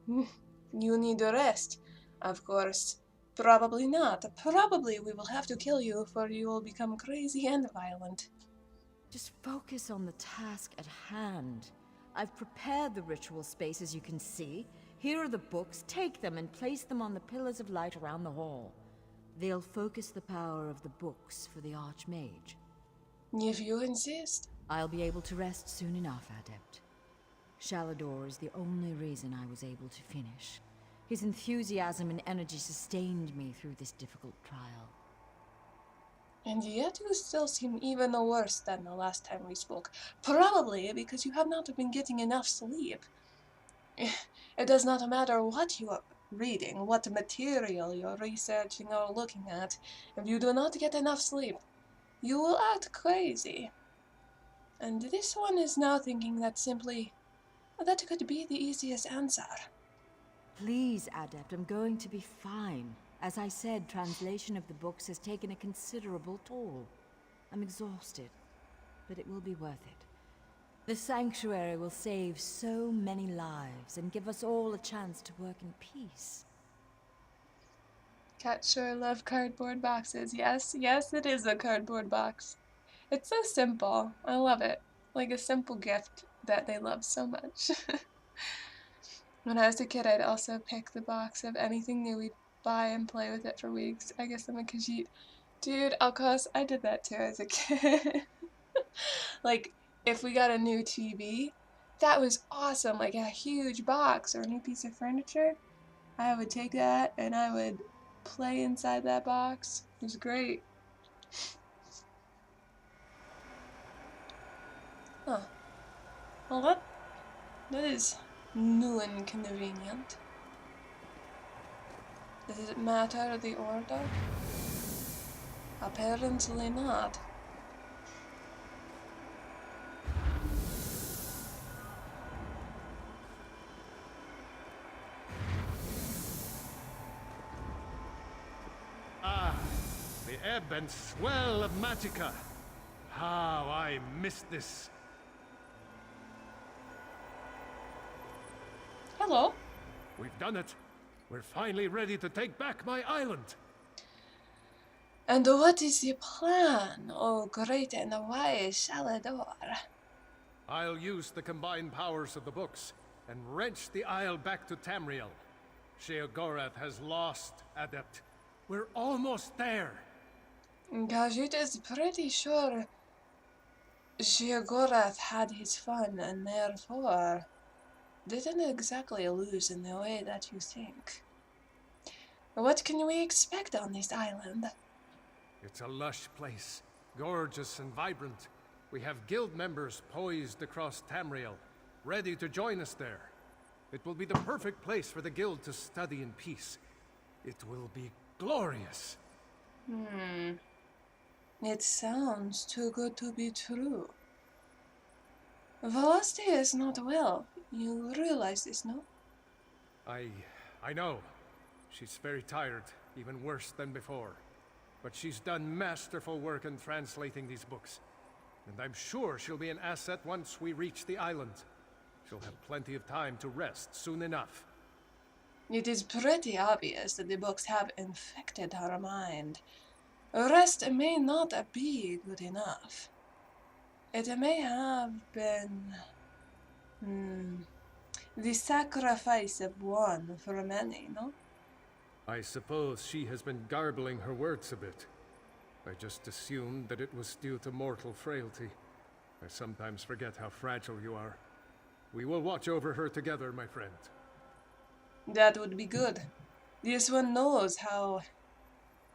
You need a rest, of course. Probably not. Probably we will have to kill you, for you will become crazy and violent. Just focus on the task at hand. I've prepared the ritual space, as you can see. Here are the books. Take them and place them on the pillars of light around the hall. They'll focus the power of the books for the Archmage. If you insist. I'll be able to rest soon enough, Adept. Shalador is the only reason I was able to finish. His enthusiasm and energy sustained me through this difficult trial. And yet you still seem even worse than the last time we spoke. Probably because you have not been getting enough sleep. It does not matter what you are reading, what material you're researching or looking at. If you do not get enough sleep, you will act crazy. And this one is now thinking that that could be the easiest answer. Please, Adept, I'm going to be fine. As I said, translation of the books has taken a considerable toll. I'm exhausted, but it will be worth it. The sanctuary will save so many lives and give us all a chance to work in peace. Cats sure love cardboard boxes. Yes, it is a cardboard box. It's so simple. I love it. Like a simple gift that they love so much. When I was a kid, I'd also pick the box of anything new we'd buy and play with it for weeks. I guess I'm a Khajiit. Dude, Alcos, I did that too as a kid. Like, if we got a new TV, that was awesome. Like a huge box or a new piece of furniture. I would take that and I would play inside that box. It was great. Huh. Well, that is new and convenient. Does it matter the order? Apparently not. Ah, the ebb and swell of Magicka. How I missed this. Hello. We've done it. We're finally ready to take back my island. And what is the plan, O great and wise Salador? I'll use the combined powers of the books and wrench the Isle back to Tamriel. Sheogorath has lost, Adept. We're almost there. Khajiit is pretty sure Sheogorath had his fun and therefore didn't exactly lose in the way that you think. What can we expect on this island? It's a lush place, gorgeous and vibrant. We have guild members poised across Tamriel, ready to join us there. It will be the perfect place for the guild to study in peace. It will be glorious. It sounds too good to be true. Velocity is not well. You realize this, no? I know. She's very tired, even worse than before. But she's done masterful work in translating these books. And I'm sure she'll be an asset once we reach the island. She'll have plenty of time to rest soon enough. It is pretty obvious that the books have infected her mind. Rest may not be good enough. It may have been the sacrifice of one for many, no? I suppose she has been garbling her words a bit. I just assumed that it was due to mortal frailty. I sometimes forget how fragile you are. We will watch over her together, my friend. That would be good. This one knows how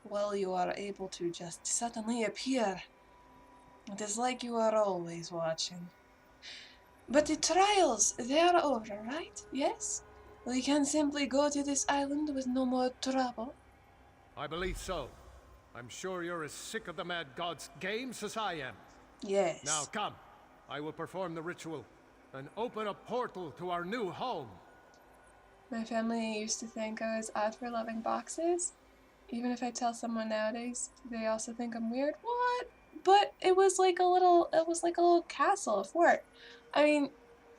well you are able to just suddenly appear. It is like you are always watching. But the trials, they are over, right? Yes? We can simply go to this island with no more trouble. I believe so. I'm sure you're as sick of the Mad God's games as I am. Yes. Now come. I will perform the ritual and open a portal to our new home. My family used to think I was odd for loving boxes. Even if I tell someone nowadays, they also think I'm weird. What? But it was like a little castle, a fort. I mean,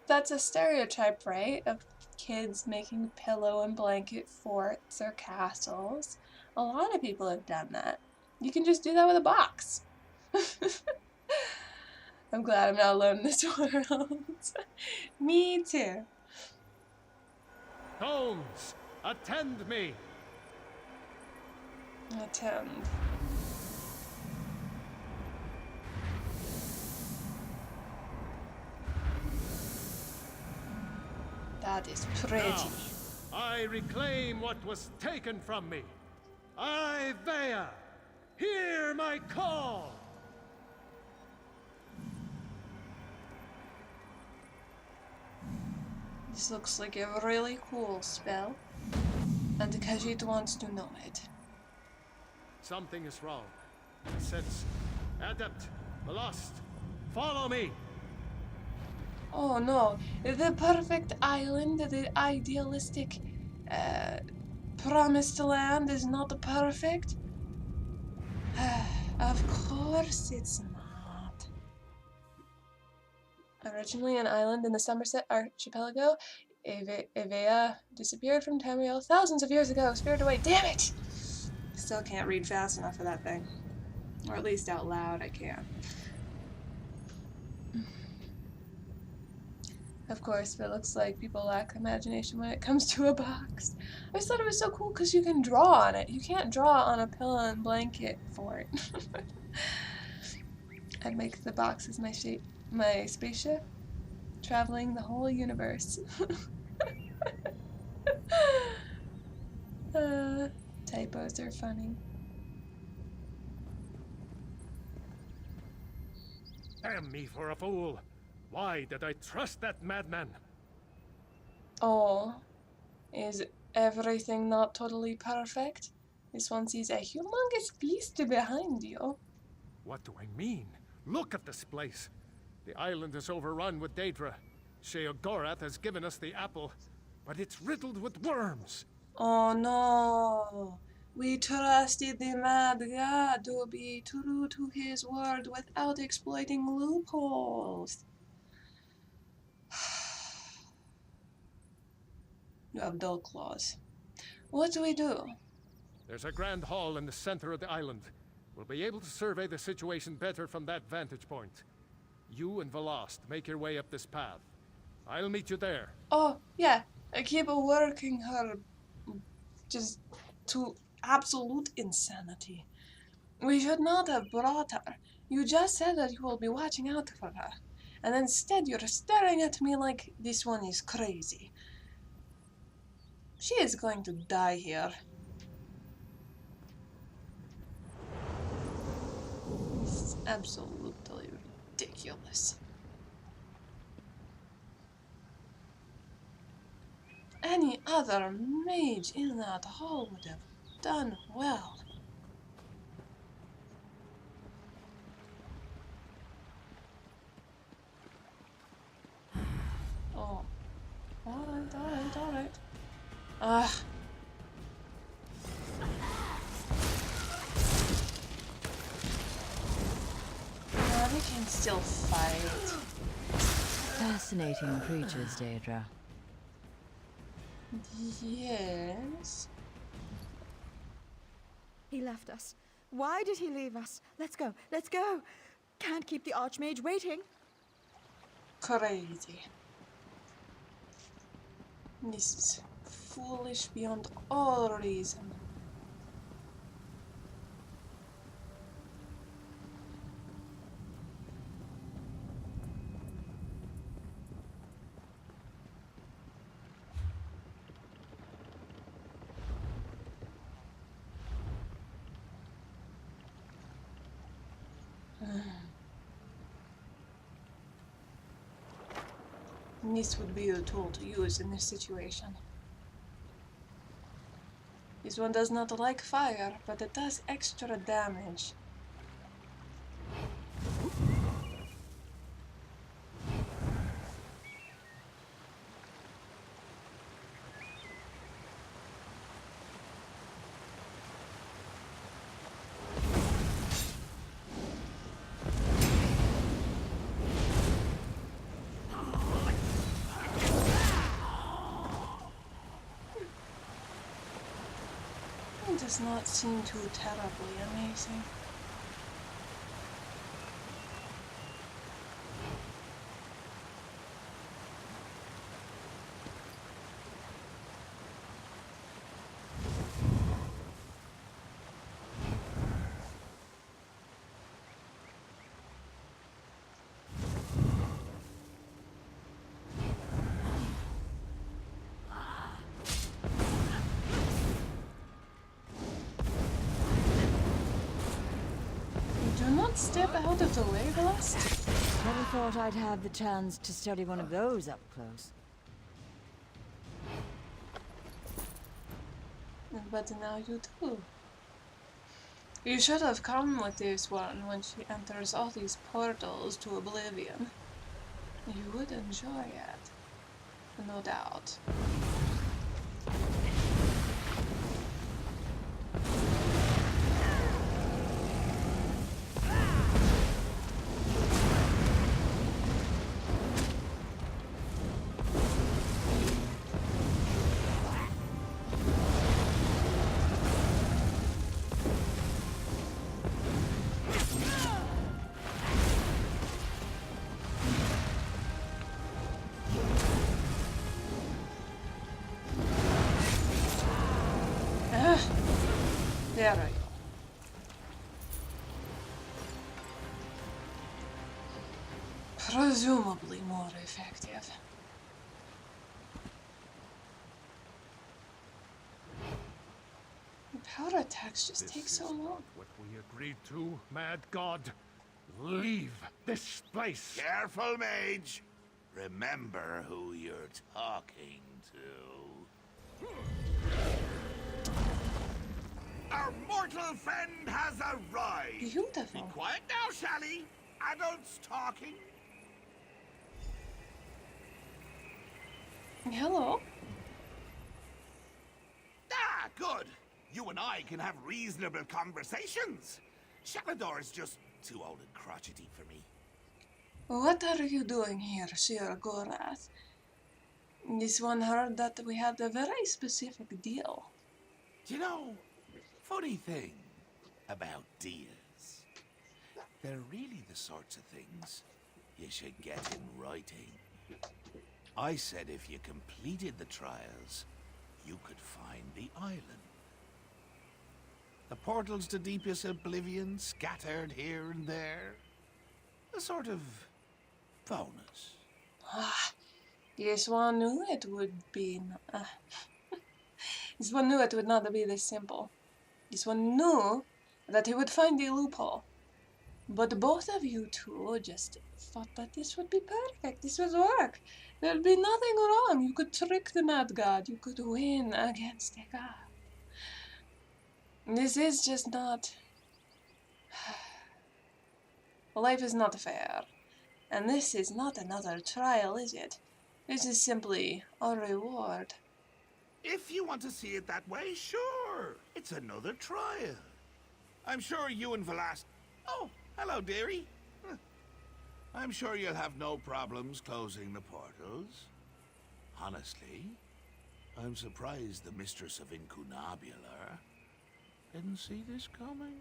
that's a stereotype, right? Of kids making pillow and blanket forts or castles. A lot of people have done that. You can just do that with a box. I'm glad I'm not alone in this world. Me too. Tones, attend me. Attend. That is pretty. Now, I reclaim what was taken from me. I, Vea, hear my call. This looks like a really cool spell, and the Khajiit wants to know it. Something is wrong. I sense. Adept, lost. Follow me. Oh no, the perfect island, the idealistic, promised land is not perfect? Of course it's not. Originally an island in the Somerset archipelago, Evea disappeared from Tamriel thousands of years ago, spirited away. Damn it! Still can't read fast enough for that thing. Or at least out loud I can. Of course, but it looks like people lack imagination when it comes to a box. I just thought it was so cool because you can draw on it. You can't draw on a pillow and blanket fort. I'd make the box as my spaceship, traveling the whole universe. Typos are funny. Damn me for a fool. Why did I trust that madman? Oh, is everything not totally perfect? This one sees a humongous beast behind you. What do I mean? Look at this place. The island is overrun with Daedra. Sheogorath has given us the apple, but it's riddled with worms. Oh no. We trusted the mad god to be true to his word without exploiting loopholes. You have dull claws. What do we do? There's a grand hall in the center of the island. We'll be able to survey the situation better from that vantage point. You and Velost make your way up this path. I'll meet you there. Oh, yeah. I keep working her just to absolute insanity. We should not have brought her. You just said that you will be watching out for her. And instead you're staring at me like this one is crazy. She is going to die here. This is absolutely ridiculous. Any other mage in that hall would have done well. Oh. Alright. Ugh. Yeah, we can still fight. Fascinating creatures, Daedra. Yes. He left us. Why did he leave us? Let's go. Let's go. Can't keep the Archmage waiting. Crazy. This is foolish beyond all reason. This would be the tool to use in this situation. This one does not like fire, but it does extra damage. It does not seem too terribly amazing. Do not step out of the way, Blast. Never thought I'd have the chance to study one of those up close. But now you do. You should have come with this one when she enters all these portals to oblivion. You would enjoy it. No doubt. There we go. Presumably more effective. The power attacks just take so long. What we agreed to, Mad God. Leave this place. Careful, mage. Remember who you're talking to. Our mortal friend has arrived. Beautiful. Be quiet now, Shally. Adults talking. Hello. Ah, good. You and I can have reasonable conversations. Shalador is just too old and crotchety for me. What are you doing here, Sir Gorath? This one heard that we had a very specific deal. You know, funny thing about deals. They're really the sorts of things you should get in writing. I said if you completed the trials, you could find the island. The portals to deepest oblivion scattered here and there. A sort of bonus. Yes, one knew it would be. This one knew it would not be this simple. This one knew that he would find the loophole. But both of you two just thought that this would be perfect. This would work. There'd be nothing wrong. You could trick the Mad God. You could win against the God. This is just not... Life is not fair. And this is not another trial, is it? This is simply a reward. If you want to see it that way, sure. It's another trial. I'm sure you and Velast... Oh, hello, dearie. I'm sure you'll have no problems closing the portals. Honestly, I'm surprised the Mistress of Incunabular didn't see this coming.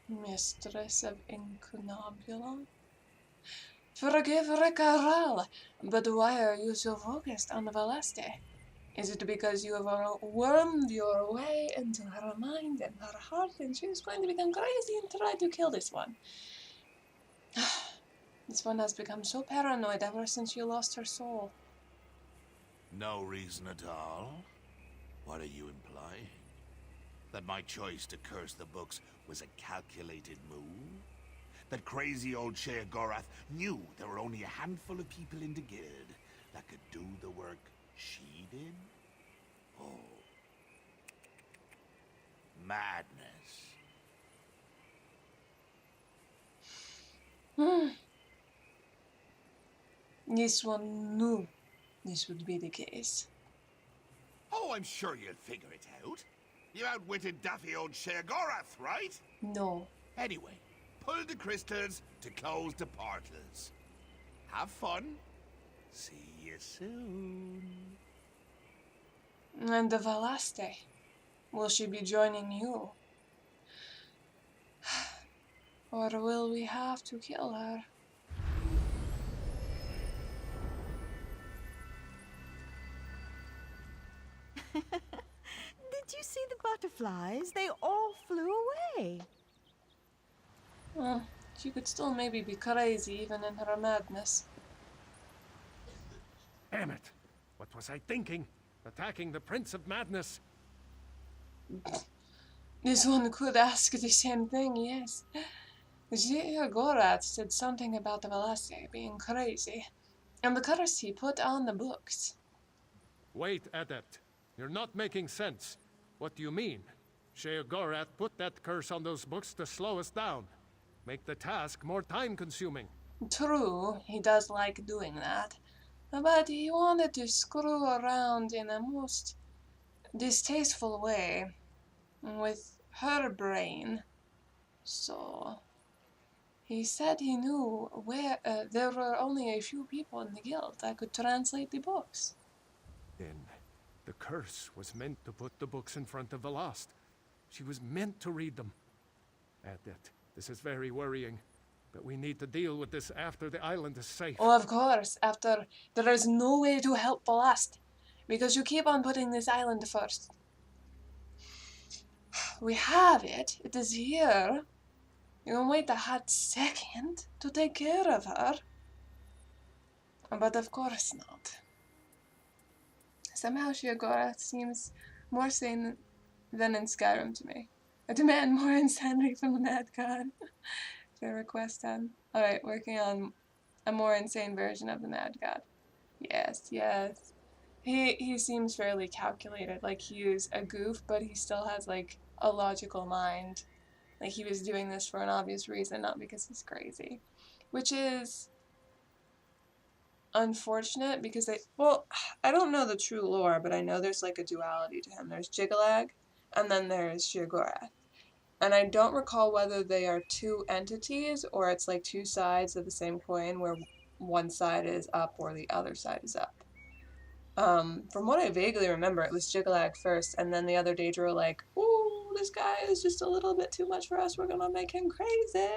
Mistress of Incunabula? Forgive Rikha'Raal, but why are you so focused on Veleste? Is it because you have wormed your way into her mind and her heart and she is going to become crazy and try to kill this one? This one has become so paranoid ever since she lost her soul. No reason at all? What are you implying? That my choice to curse the books was a calculated move? That crazy old Shea Gorath knew there were only a handful of people in the guild that could do the work she did? Oh. Madness. This one knew this would be the case. Oh, I'm sure you'll figure it out. You outwitted daffy old Shea Gorath, right? No. Anyway, pull the crystals to close the portals. Have fun. See you soon. And the Veleste, will she be joining you? Or will we have to kill her? Did you see the butterflies? They all flew away. Well, she could still maybe be crazy even in her madness. Damn it! What was I thinking? Attacking the Prince of Madness? This one could ask the same thing, yes. Shea Gorath said something about the Veleste being crazy, and the curse he put on the books. Wait, Adept. You're not making sense. What do you mean? Shea Gorath put that curse on those books to slow us down. Make the task more time-consuming. True, he does like doing that. But he wanted to screw around in a most distasteful way with her brain. So he said he knew where there were only a few people in the guild that could translate the books. Then the curse was meant to put the books in front of Velast. She was meant to read them. Adept, this is very worrying. But we need to deal with this after the island is safe. Oh, of course, after there is no way to help Velast, because you keep on putting this island first. We have it. It is here. You can wait a hot second to take care of her. But of course not. Somehow Shea Gorath seems more sane than in Skyrim to me. I demand more insanity from the Mad God. Fair request done. Alright, working on a more insane version of the Mad God. Yes, yes. He seems fairly calculated. Like, he's a goof, but he still has, like, a logical mind. Like, he was doing this for an obvious reason, not because he's crazy. Which is unfortunate, because well, I don't know the true lore, but I know there's, like, a duality to him. There's Jiggalag, and then there's Sheogorath. And I don't recall whether they are two entities, or it's, like, two sides of the same coin, where one side is up or the other side is up. From what I vaguely remember, it was Jiggalag first, and then the other Daedra were like, ooh, this guy is just a little bit too much for us, we're gonna make him crazy.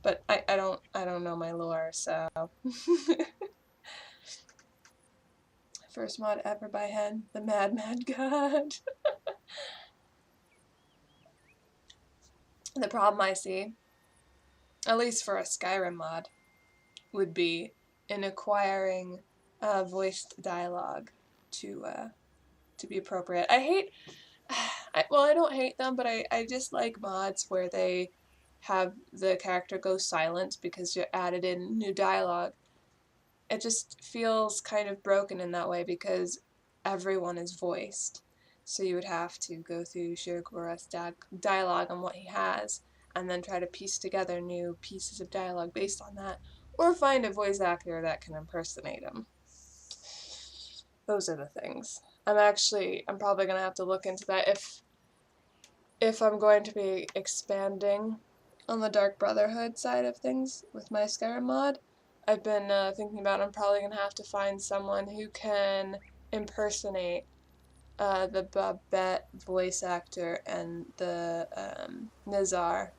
But I don't know my lore, so... First mod ever by Hen, the Mad God. The problem I see, at least for a Skyrim mod, would be in acquiring voiced dialogue to be appropriate. I don't hate them, but I just like mods where they have the character go silent because you added in new dialogue. It just feels kind of broken in that way because everyone is voiced. So you would have to go through Sheogorath's dialogue on what he has, and then try to piece together new pieces of dialogue based on that, or find a voice actor that can impersonate him. Those are the things. I'm probably going to have to look into that if I'm going to be expanding on the Dark Brotherhood side of things with my Skyrim mod. I've been thinking about I'm probably going to have to find someone who can impersonate the Babette voice actor and the Nizar.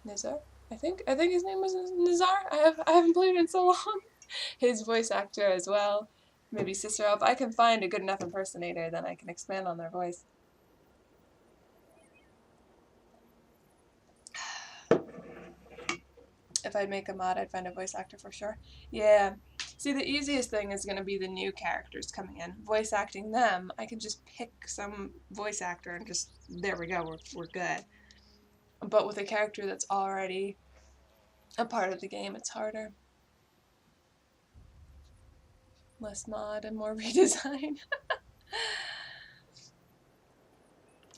Nizar? I think his name was Nizar? I haven't played it in so long. His voice actor as well. Maybe Sister If I can find a good enough impersonator, then I can expand on their voice. If I'd make a mod, I'd find a voice actor for sure. Yeah. See, the easiest thing is going to be the new characters coming in. Voice acting them, I can just pick some voice actor and just, there we go, we're good. But with a character that's already a part of the game, it's harder. Less mod and more redesign.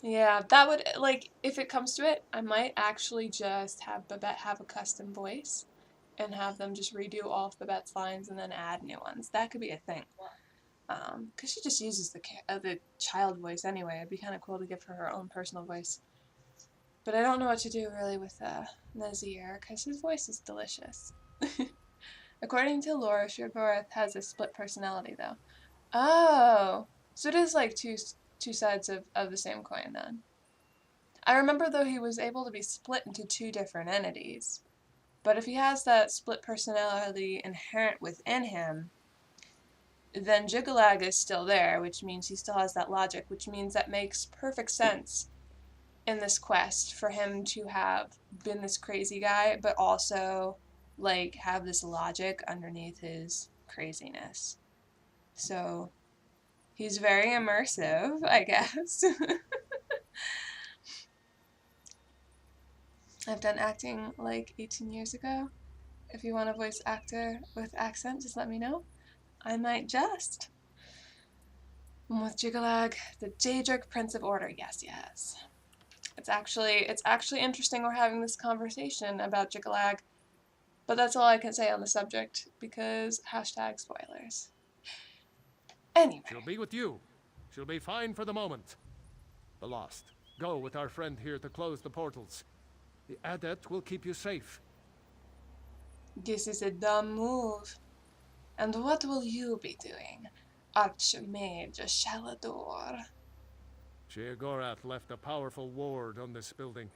Yeah, that would, like, if it comes to it, I might actually just have Babette have a custom voice and have them just redo all of Babette's lines and then add new ones. That could be a thing. Because she just uses the child voice anyway. It'd be kind of cool to give her her own personal voice. But I don't know what to do really with Nazir, because his voice is delicious. According to lore, Sheogorath has a split personality, though. Oh! So it is like two sides of the same coin, then. I remember, though, he was able to be split into two different entities. But if he has that split personality inherent within him, then Jiggalag is still there, which means he still has that logic, which means that makes perfect sense in this quest for him to have been this crazy guy, but also, like, have this logic underneath his craziness. So, he's very immersive, I guess. I've done acting like 18 years ago. If you want a voice actor with accent, just let me know. I might just. And with Jiggalag, the Daedric Prince of Order. Yes, yes. It's actually interesting we're having this conversation about Jiggalag, but that's all I can say on the subject, because #spoilers. Anyway. She'll be with you. She'll be fine for the moment. The Lost. Go with our friend here to close the portals. The Adept will keep you safe. This is a dumb move. And what will you be doing, Archmage Shalador? Sheogorath left a powerful ward on this building.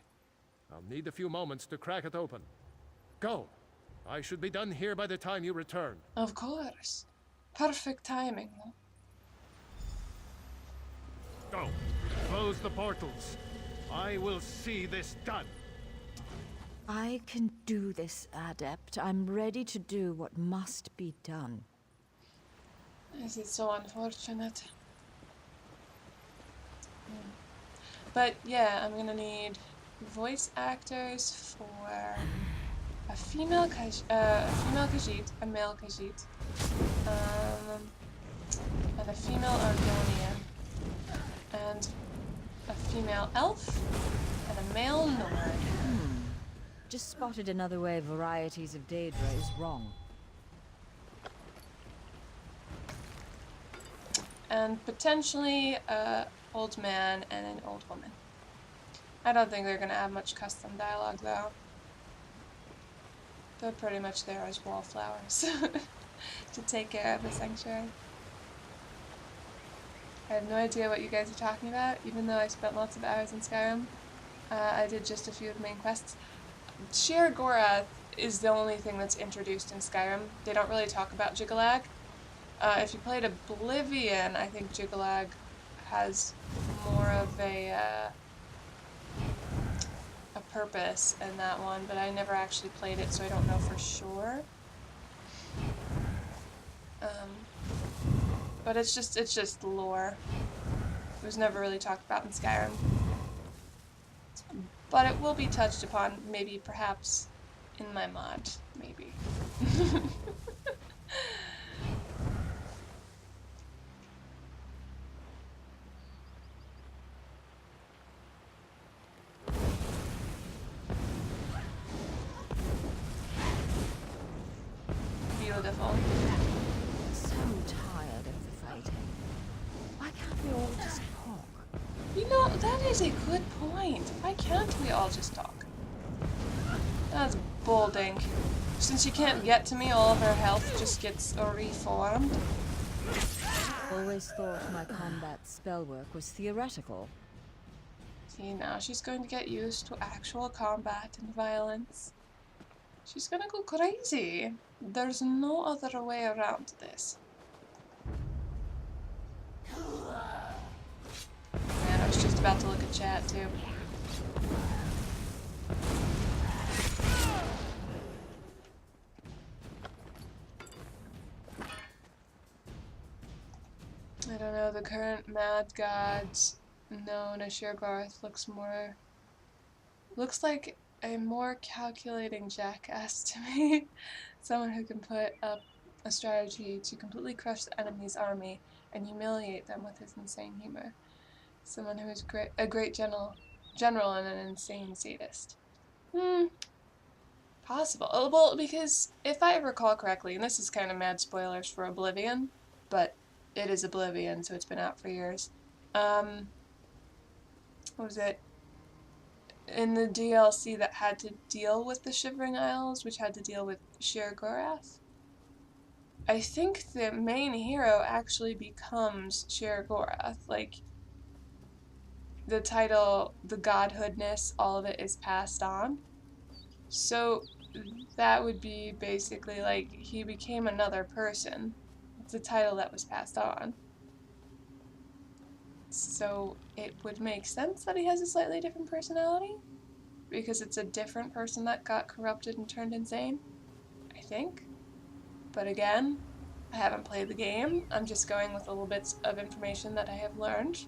I'll need a few moments to crack it open. Go. I should be done here by the time you return. Of course. Perfect timing. Go. Close the portals. I will see this done. I can do this, Adept. I'm ready to do what must be done. Is it so unfortunate? But yeah, I'm gonna need voice actors for a female Khajiit, a male Khajiit, and a female Argonian, and a female elf, and a male Nord. Just spotted another way varieties of Daedra is wrong. And potentially an old man and an old woman. I don't think they're going to have much custom dialogue, though. They're pretty much there as wallflowers to take care of the sanctuary. I have no idea what you guys are talking about, even though I spent lots of hours in Skyrim. I did just a few of the main quests. Sheer-Gorath is the only thing that's introduced in Skyrim. They don't really talk about Jiggalag. If you played Oblivion, I think Jiggalag has more of a purpose in that one, but I never actually played it, so I don't know for sure. But it's just lore. It was never really talked about in Skyrim. But it will be touched upon, maybe, perhaps, in my mod, maybe. Beautiful. So tired of the fighting. Why can't we all just talk? You know, that is a good point. Why can't we all just talk? That's bolding. Since you can't get to me, all of her health just gets reformed. Always thought my combat spell work was theoretical. See, now she's going to get used to actual combat and violence. She's gonna go crazy. There's no other way around this. Man, I was just about to look at chat, too. I don't know, the current Mad Gods known as Sheer-Gorath looks like a more calculating jackass to me. Someone who can put up a strategy to completely crush the enemy's army and humiliate them with his insane humor. Someone who is a great general and an insane sadist. Possible. Oh, well, because if I recall correctly, and this is kind of mad spoilers for Oblivion, but it is Oblivion, so it's been out for years. What was it? In the DLC that had to deal with the Shivering Isles, which had to deal with Sheer-Gorath, I think the main hero actually becomes Sheer-Gorath. Like, the title, the godhoodness, all of it is passed on. So that would be basically like he became another person. It's a title that was passed on. So it would make sense that he has a slightly different personality, because it's a different person that got corrupted and turned insane, I think. But again, I haven't played the game. I'm just going with little bits of information that I have learned.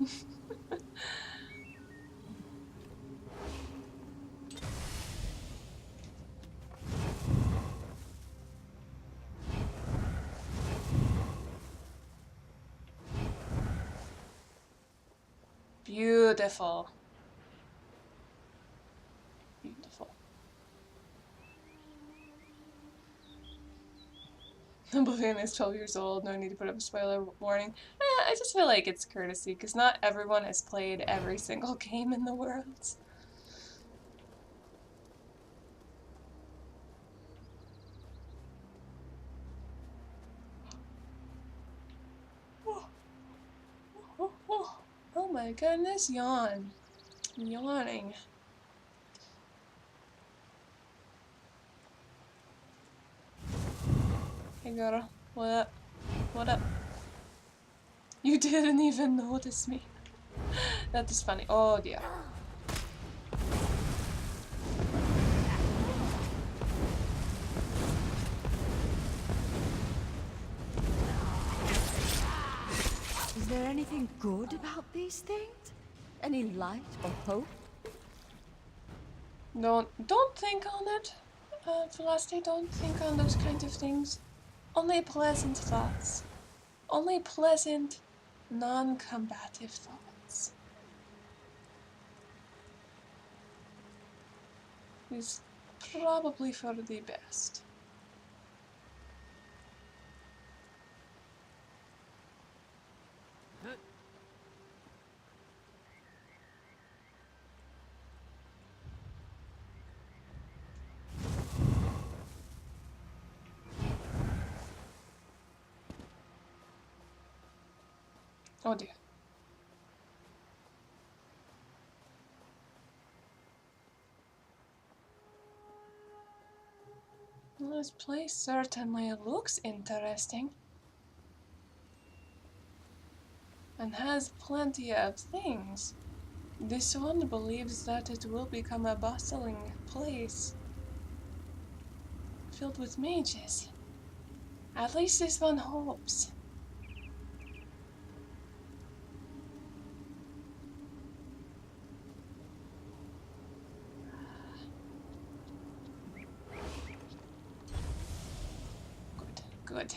Beautiful. Beautiful. Oblivion is 12 years old, no need to put up a spoiler warning. I just feel like it's courtesy, because not everyone has played every single game in the world. Oh my goodness, yawn. I'm yawning. Hey girl, what up? What up? You didn't even notice me. That is funny. Oh dear. Is there anything good about these things? Any light or hope? Don't think on it. Velaste, don't think on those kind of things. Only pleasant thoughts. Only pleasant, non-combative thoughts. Is probably for the best. Oh dear. This place certainly looks interesting. And has plenty of things. This one believes that it will become a bustling place filled with mages. At least this one hopes. Good.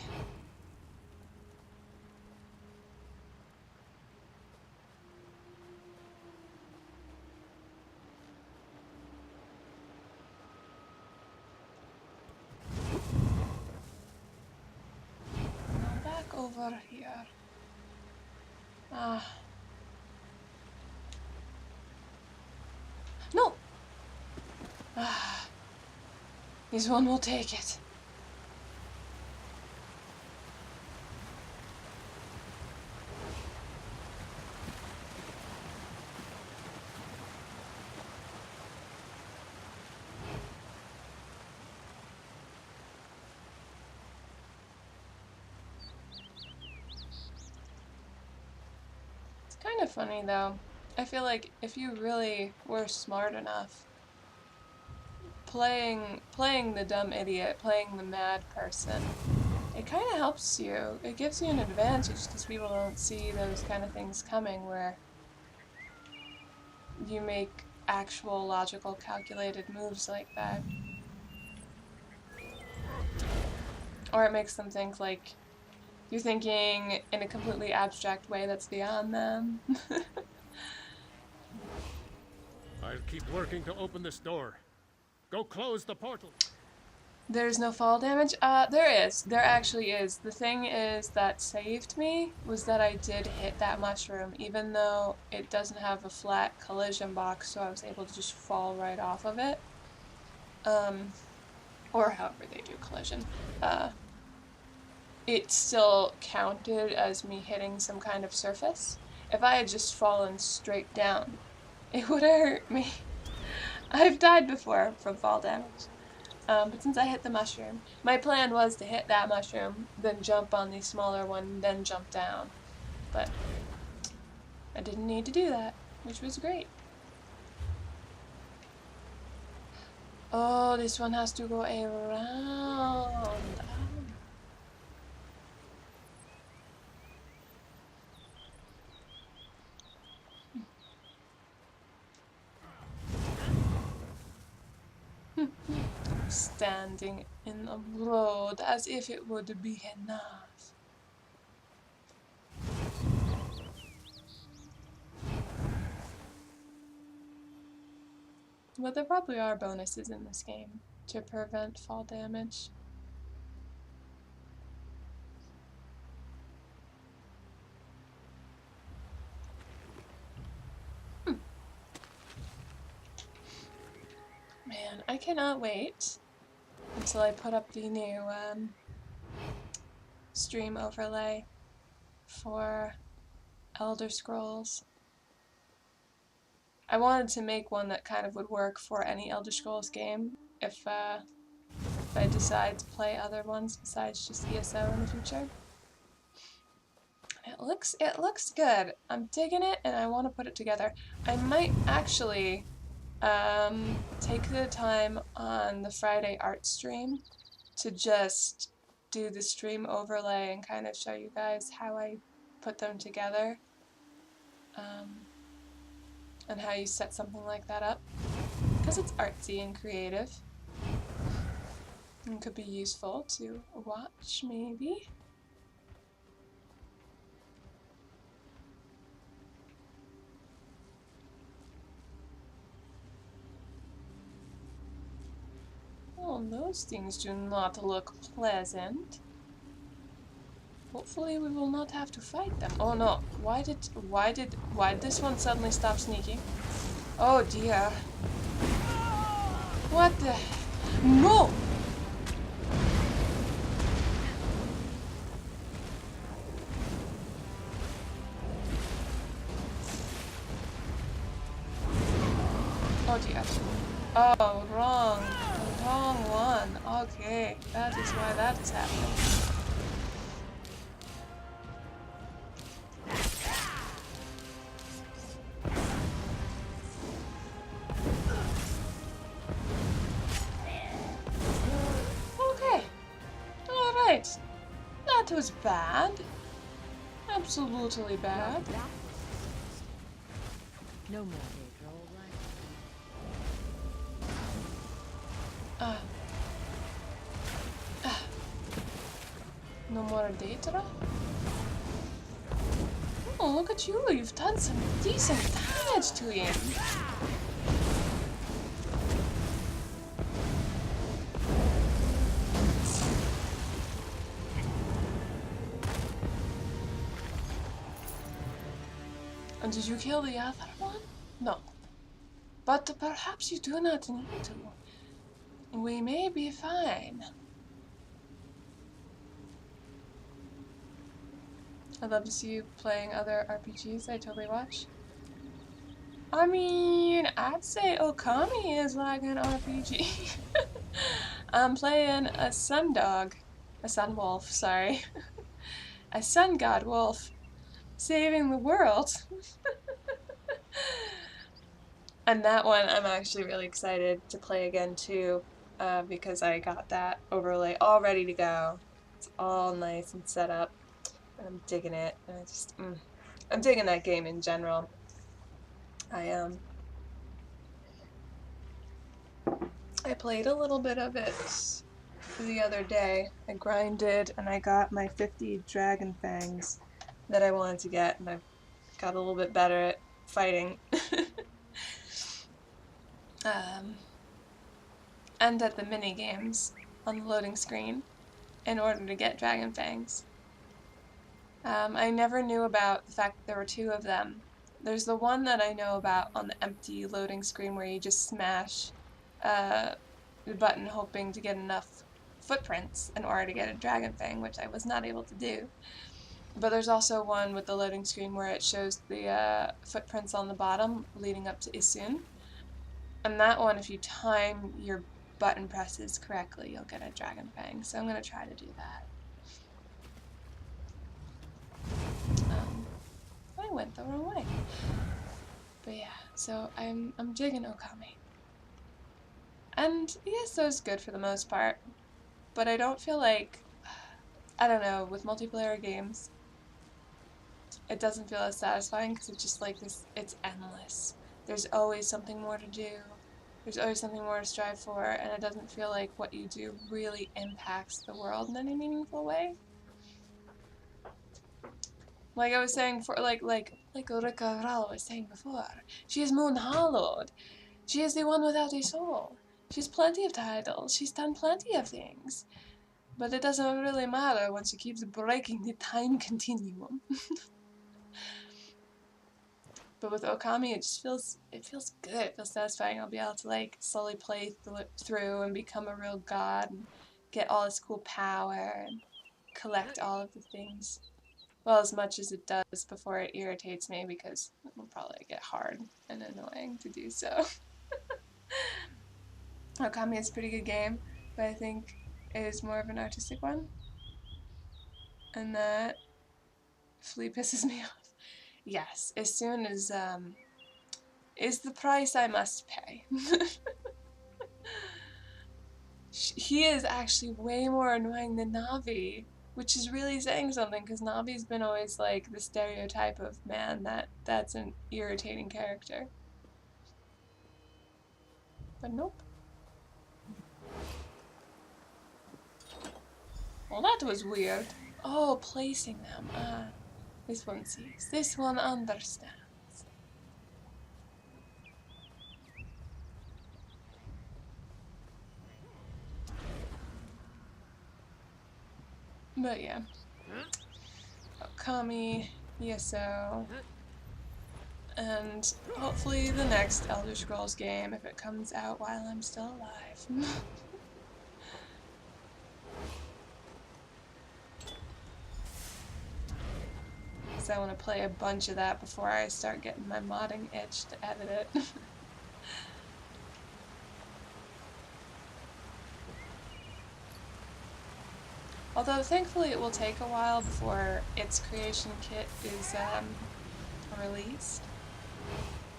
Now back over here. No! This one will take it. Kind of funny though. I feel like if you really were smart enough, playing the dumb idiot, playing the mad person, it kind of helps you. It gives you an advantage because people don't see those kind of things coming where you make actual logical calculated moves like that. Or it makes them think like you're thinking in a completely abstract way that's beyond them. I'll keep working to open this door. Go close the portal. There's no fall damage? There is. There actually is. The thing is that saved me was that I did hit that mushroom, even though it doesn't have a flat collision box, so I was able to just fall right off of it. Or however they do collision. It still counted as me hitting some kind of surface. If I had just fallen straight down, it would have hurt me. I've died before from fall damage. But since I hit the mushroom, my plan was to hit that mushroom, then jump on the smaller one, then jump down. But I didn't need to do that, which was great. Oh, this one has to go around. Standing in the road as if it would be enough. But there probably are bonuses in this game to prevent fall damage. Man, I cannot wait until I put up the new stream overlay for Elder Scrolls. I wanted to make one that kind of would work for any Elder Scrolls game if I decide to play other ones besides just ESO in the future. It looks good. I'm digging it and I want to put it together. I might actually take the time on the Friday art stream to just do the stream overlay and kind of show you guys how I put them together, and how you set something like that up, because it's artsy and creative and could be useful to watch maybe. Oh, those things do not look pleasant. Hopefully we will not have to fight them. Oh no, why did this one suddenly stop sneaking? Oh dear. What the? No! Oh dear. Oh, wrong one. Okay, that is why that is happening. Okay. Alright. That was bad. Absolutely bad. No more Daedra, all right. No more Daedra? Oh, look at you. You've done some decent damage to him. And did you kill the other one? No. But perhaps you do not need to. We may be fine. I'd love to see you playing other RPGs. I totally watch. I mean, I'd say Okami is like an RPG. I'm playing a sun dog. A sun wolf, sorry. A sun god wolf. Saving the world. And that one I'm actually really excited to play again too. Because I got that overlay all ready to go. It's all nice and set up. And I'm digging it. And I'm digging that game in general. I played a little bit of it the other day. I grinded and I got my 50 dragon fangs that I wanted to get, and I got a little bit better at fighting. And at the mini games on the loading screen in order to get dragon fangs. I never knew about the fact that there were two of them. There's the one that I know about on the empty loading screen where you just smash the button hoping to get enough footprints in order to get a dragon fang, which I was not able to do. But there's also one with the loading screen where it shows the footprints on the bottom leading up to Isun. And that one, if you time your button presses correctly, you'll get a dragon fang. So I'm going to try to do that. I went the wrong way. But yeah, so I'm digging Okami. And ESO's good for the most part, but I don't feel like, I don't know, with multiplayer games, it doesn't feel as satisfying because it's just like this, it's endless. There's always something more to do. There's always something more to strive for, and it doesn't feel like what you do really impacts the world in any meaningful way. Like I was saying for like Rikha'Raal was saying before, she is moon-hallowed. She is the one without a soul. She has plenty of titles. She's done plenty of things. But it doesn't really matter when she keeps breaking the time continuum. But with Okami, it just feels good. It feels satisfying. I'll be able to like slowly play through and become a real god and get all this cool power and collect all of the things. Well, as much as it does before it irritates me, because it will probably get hard and annoying to do so. Okami is a pretty good game, but I think it is more of an artistic one. And that flea pisses me off. Yes, as soon as is the price I must pay. He is actually way more annoying than Navi, which is really saying something, because Navi's been always like the stereotype of man that's an irritating character. But nope. Well, that was weird. Oh, placing them. This one sees. This one understands. But yeah. Kami, ESO, and hopefully the next Elder Scrolls game if it comes out while I'm still alive. Because I want to play a bunch of that before I start getting my modding itch to edit it. Although thankfully it will take a while before its creation kit is released.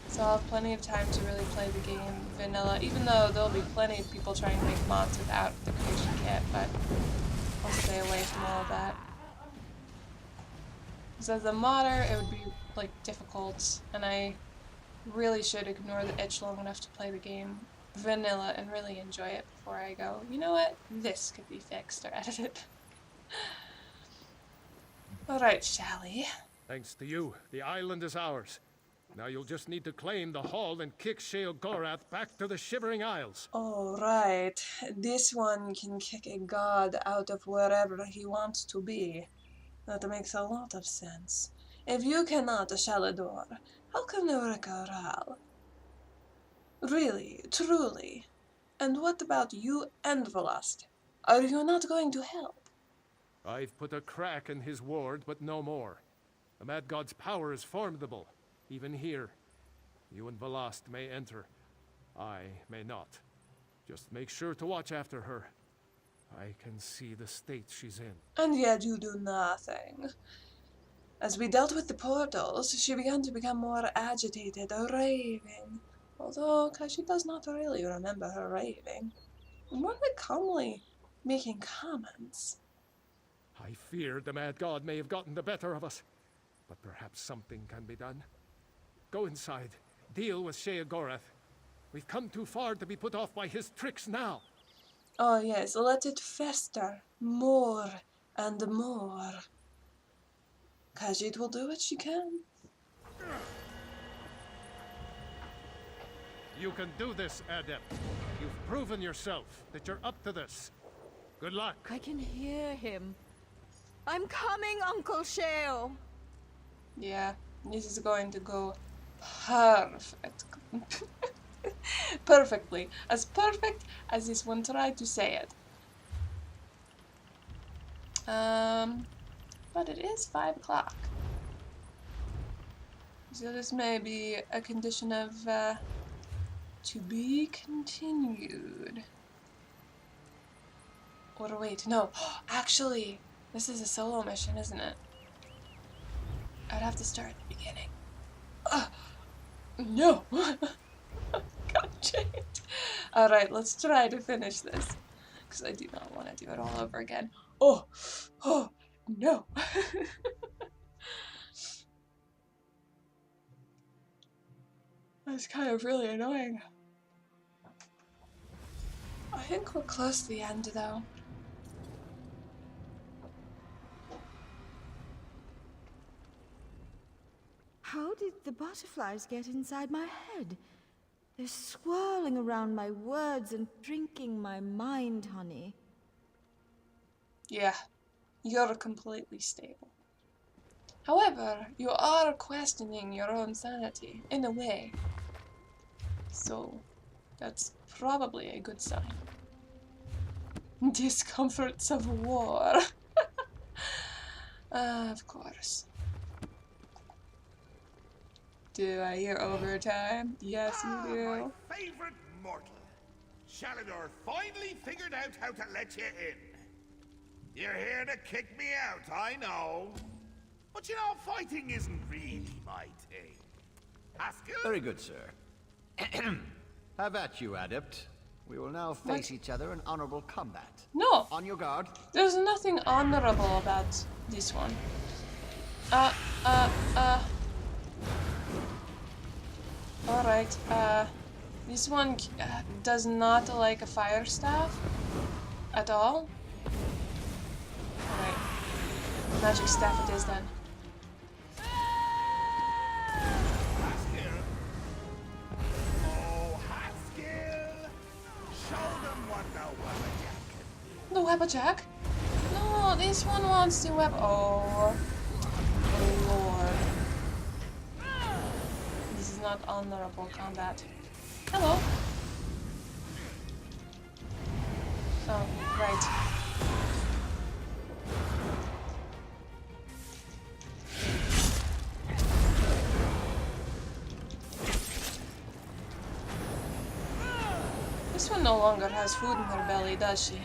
So I'll have plenty of time to really play the game vanilla, even though there'll be plenty of people trying to make mods without the creation kit, but I'll stay away from all of that. Because as a modder, it would be like difficult, and I really should ignore the itch long enough to play the game vanilla and really enjoy it before I go, you know what, this could be fixed or edited. Alright, shall we? Thanks to you, the island is ours. Now you'll just need to claim the hall and kick Sheogorath back to the Shivering Isles. Alright, this one can kick a god out of wherever he wants to be. That makes a lot of sense. If you cannot, Shalador, how can Rikha'Raal? Really, truly. And what about you and Velast? Are you not going to help? I've put a crack in his ward, but no more. The Mad God's power is formidable, even here. You and Velast may enter. I may not. Just make sure to watch after her. I can see the state she's in. And yet you do nothing. As we dealt with the portals, she began to become more agitated, raving. Although Kashi does not really remember her raving. More like calmly making comments. I feared the Mad God may have gotten the better of us, but perhaps something can be done. Go inside. Deal with Sheogorath. We've come too far to be put off by his tricks now. Oh yes, let it fester more and more. Khajiit will do what she can. You can do this, Adept. You've proven yourself that you're up to this. Good luck. I can hear him. I'm coming, Uncle Sheo. Yeah, this is going to go perfect. Perfectly. As perfect as this one tried to say it. But it is 5 o'clock. So this may be a condition of, to be continued. Or wait, no. Actually, this is a solo mission, isn't it? I'd have to start at the beginning. No! God damn it. Alright, let's try to finish this. Because I do not want to do it all over again. Oh! Oh! No! That's kind of really annoying. I think we're close to the end, though. How did the butterflies get inside my head? They're swirling around my words and drinking my mind, honey. Yeah, you're completely stable. However, you are questioning your own sanity, in a way. So, that's probably a good sign. Discomforts of war. Of course. Do I hear overtime? Yes, you do. My favorite mortal. Shalador finally figured out how to let you in. You're here to kick me out, I know. But you know, fighting isn't really my thing. Haskell? Very good, sir. Have at you, Adept. We will now face each other in honorable combat. No! On your guard. There's nothing honorable about this one. Alright, this one does not like a fire staff at all. Alright, magic staff it is then. Haskell! Oh, Haskell! Show them what the Wabbajack can do. The Wabbajack? No! No, this one wants to weapon. Oh lord. This is not honorable combat. Hello. Oh, right. This one no longer has food in her belly, does she?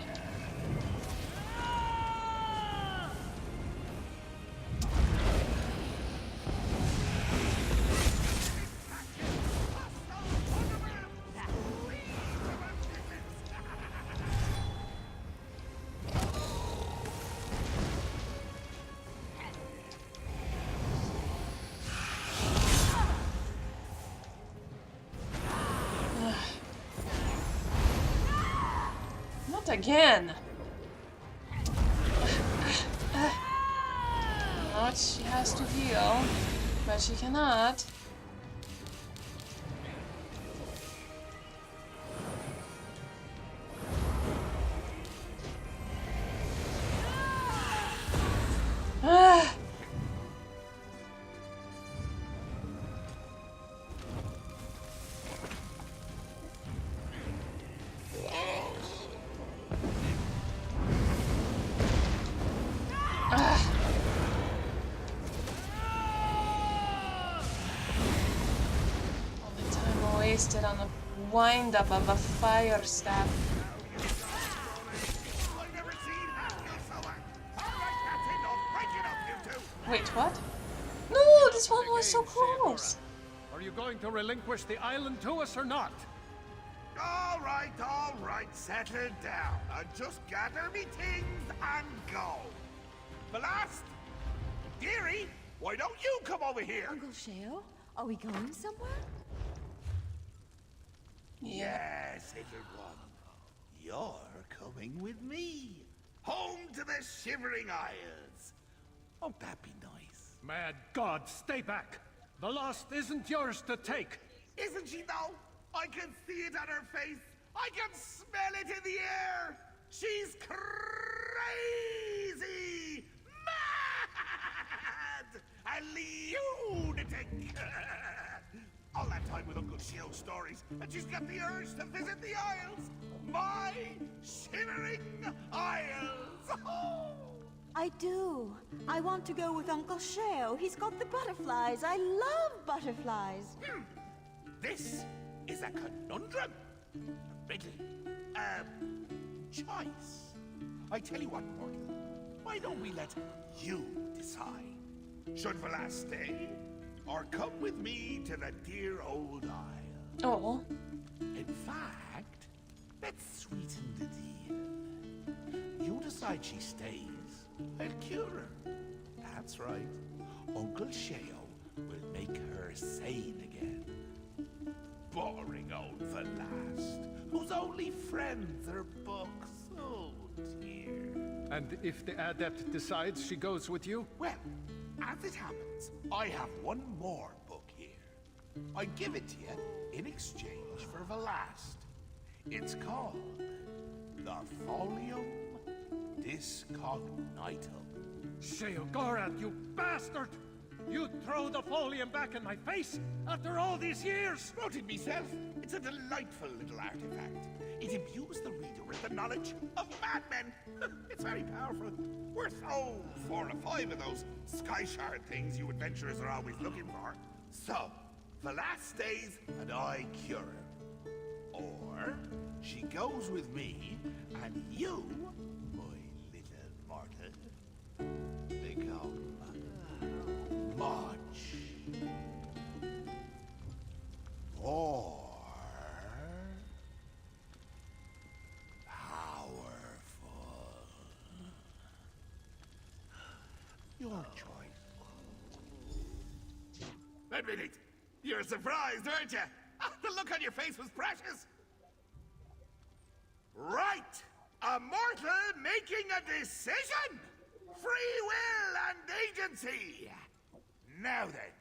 Again. Not she has to heal, but she cannot. Wasted on a wind up of a fire staff. Wait, what? No, this one was so close. Are you going to relinquish the island to us or not? All right, settle down. I'll just gather me things and go. Blast! Dearie, why don't you come over here? Uncle Sheo, are we going somewhere? Yes, little one. You're coming with me. Home to the Shivering Isles. Won't that be nice? Mad God, stay back! The lost isn't yours to take! Isn't she though? I can see it on her face. I can smell it in the air. She's crazy! Mad! A lunatic! All that time with Uncle Shio's stories, and she's got the urge to visit the Isles! My Shivering Isles! Oh. I do. I want to go with Uncle Sheo. He's got the butterflies. I love butterflies. This is a conundrum. A riddle. A choice. I tell you what, Mortal. Why don't we let you decide? Should Velas stay? Or come with me to the dear old isle? Oh. In fact, let's sweeten the deal. You decide she stays. I'll cure her. That's right. Uncle Sheo will make her sane again. Boring old Velast, whose only friends are books. Oh dear. And if the adept decides she goes with you? Well, as it happens, I have one more book here. I give it to you in exchange for Velast. It's called The Folium Discognitum. Sheogorath, you bastard! You throw the folium back in my face after all these years! Wrote it myself. It's a delightful little artifact. It imbues the reader with the knowledge of madmen. It's very powerful. Worth, 4 or 5 of those sky shard things you adventurers are always looking for. So, Velas stays and I cure her. Or, she goes with me and you, my little mortal, become much more powerful. Your choice. Admit it. You're surprised, weren't you? The look on your face was precious. Right. A mortal making a decision. Free will and agency. Now then,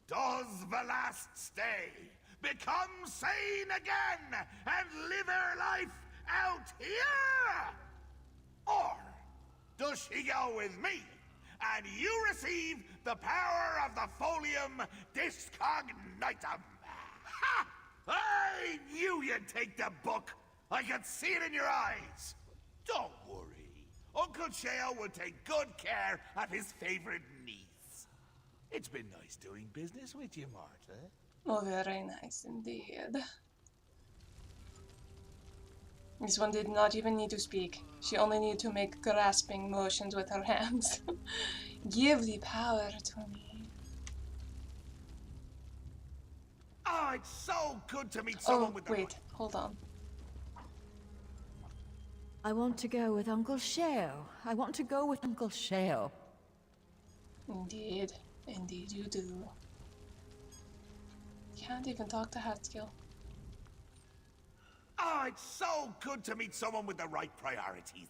does Velas stay, become sane again, and live her life out here? Or does she go with me? And you receive the power of the Folium Discognitum. Ha! I knew you'd take the book. I could see it in your eyes. Don't worry. Uncle Sheo will take good care of his favorite niece. It's been nice doing business with you, Martha. Oh, very nice indeed. This one did not even need to speak. She only needed to make grasping motions with her hands. Give the power to me. Oh, it's so good to meet someone with the... Wait, hold on. I want to go with Uncle Sheo. I want to go with Uncle Sheo. Indeed. Indeed you do. Can't even talk to Hatskill. Oh, it's so good to meet someone with the right priorities.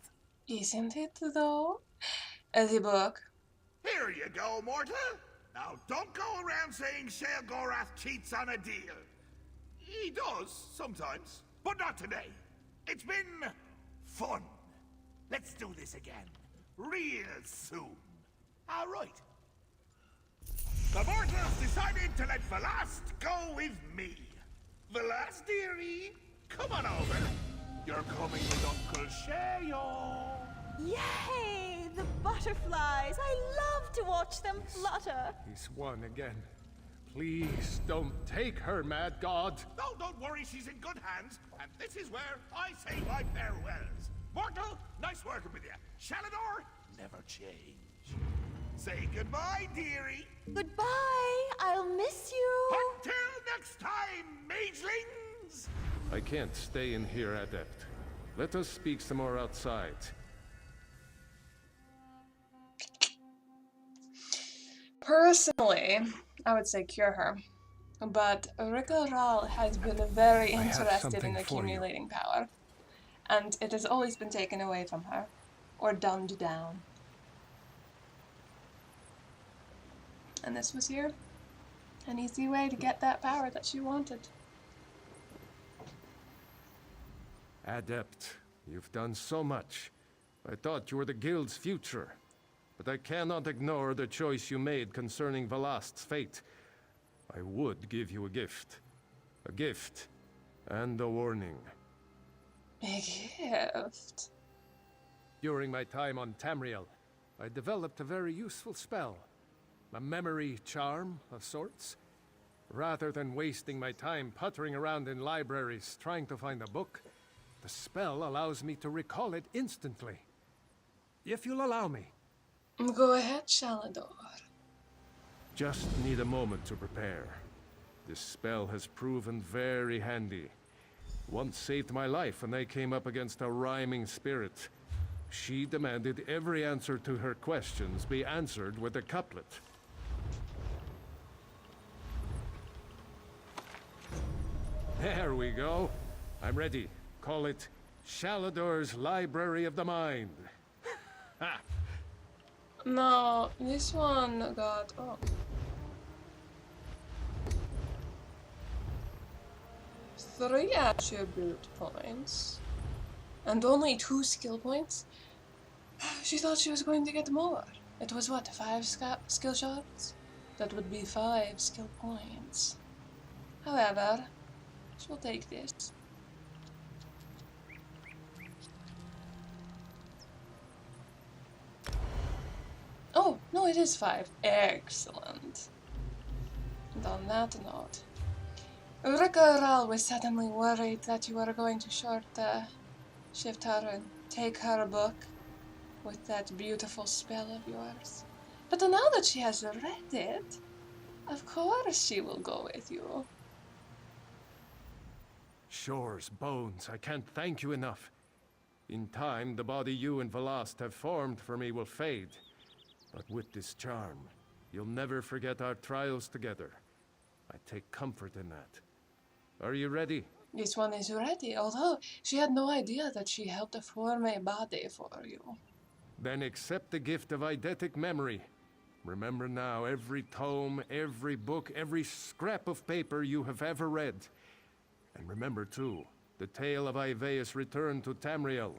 Isn't it, though? The book. Here you go, Morta. Now, don't go around saying Sheogorath cheats on a deal. He does, sometimes, but not today. It's been fun. Let's do this again, real soon. All right. The mortals decided to let Velast go with me. Velast, dearie, come on over. You're coming with Uncle Sheo. Yay! The butterflies! I love to watch them flutter. He's won again. Please don't take her, mad god. No, don't worry, she's in good hands. And this is where I say my farewells. Mortal, nice working with you. Shalador, never change. Say goodbye, dearie. Goodbye! I'll miss you! Until next time, magelings! I can't stay in here, Adept. Let us speak some more outside. Personally, I would say cure her. But Rikha'Raal has been very interested in accumulating power. And it has always been taken away from her. Or dumbed down. And this was here. An easy way to get that power that she wanted. Adept, you've done so much. I thought you were the guild's future. But I cannot ignore the choice you made concerning Velast's fate. I would give you a gift. A gift. And a warning. A gift? During my time on Tamriel, I developed a very useful spell. A memory charm of sorts. Rather than wasting my time puttering around in libraries trying to find a book, the spell allows me to recall it instantly. If you'll allow me. Go ahead, Shalador. Just need a moment to prepare. This spell has proven very handy. Once saved my life when I came up against a rhyming spirit. She demanded every answer to her questions be answered with a couplet. There we go. I'm ready. Call it Shalador's Library of the Mind. Ha! No, this one got... oh. 3 attribute points. And only 2 skill points? She thought she was going to get more. It was what, 5 skill shots? That would be 5 skill points. However, she'll take this. Oh, no, it is 5. Excellent. And on that note, Rikha'Raal was suddenly worried that you were going to shift her and take her book with that beautiful spell of yours. But now that she has read it, of course she will go with you. Shores, Bones, I can't thank you enough. In time, the body you and Velast have formed for me will fade. But with this charm, you'll never forget our trials together. I take comfort in that. Are you ready? This one is ready, although she had no idea that she helped form a body for you. Then accept the gift of eidetic memory. Remember now every tome, every book, every scrap of paper you have ever read. And remember too, the tale of Ivaeus' return to Tamriel.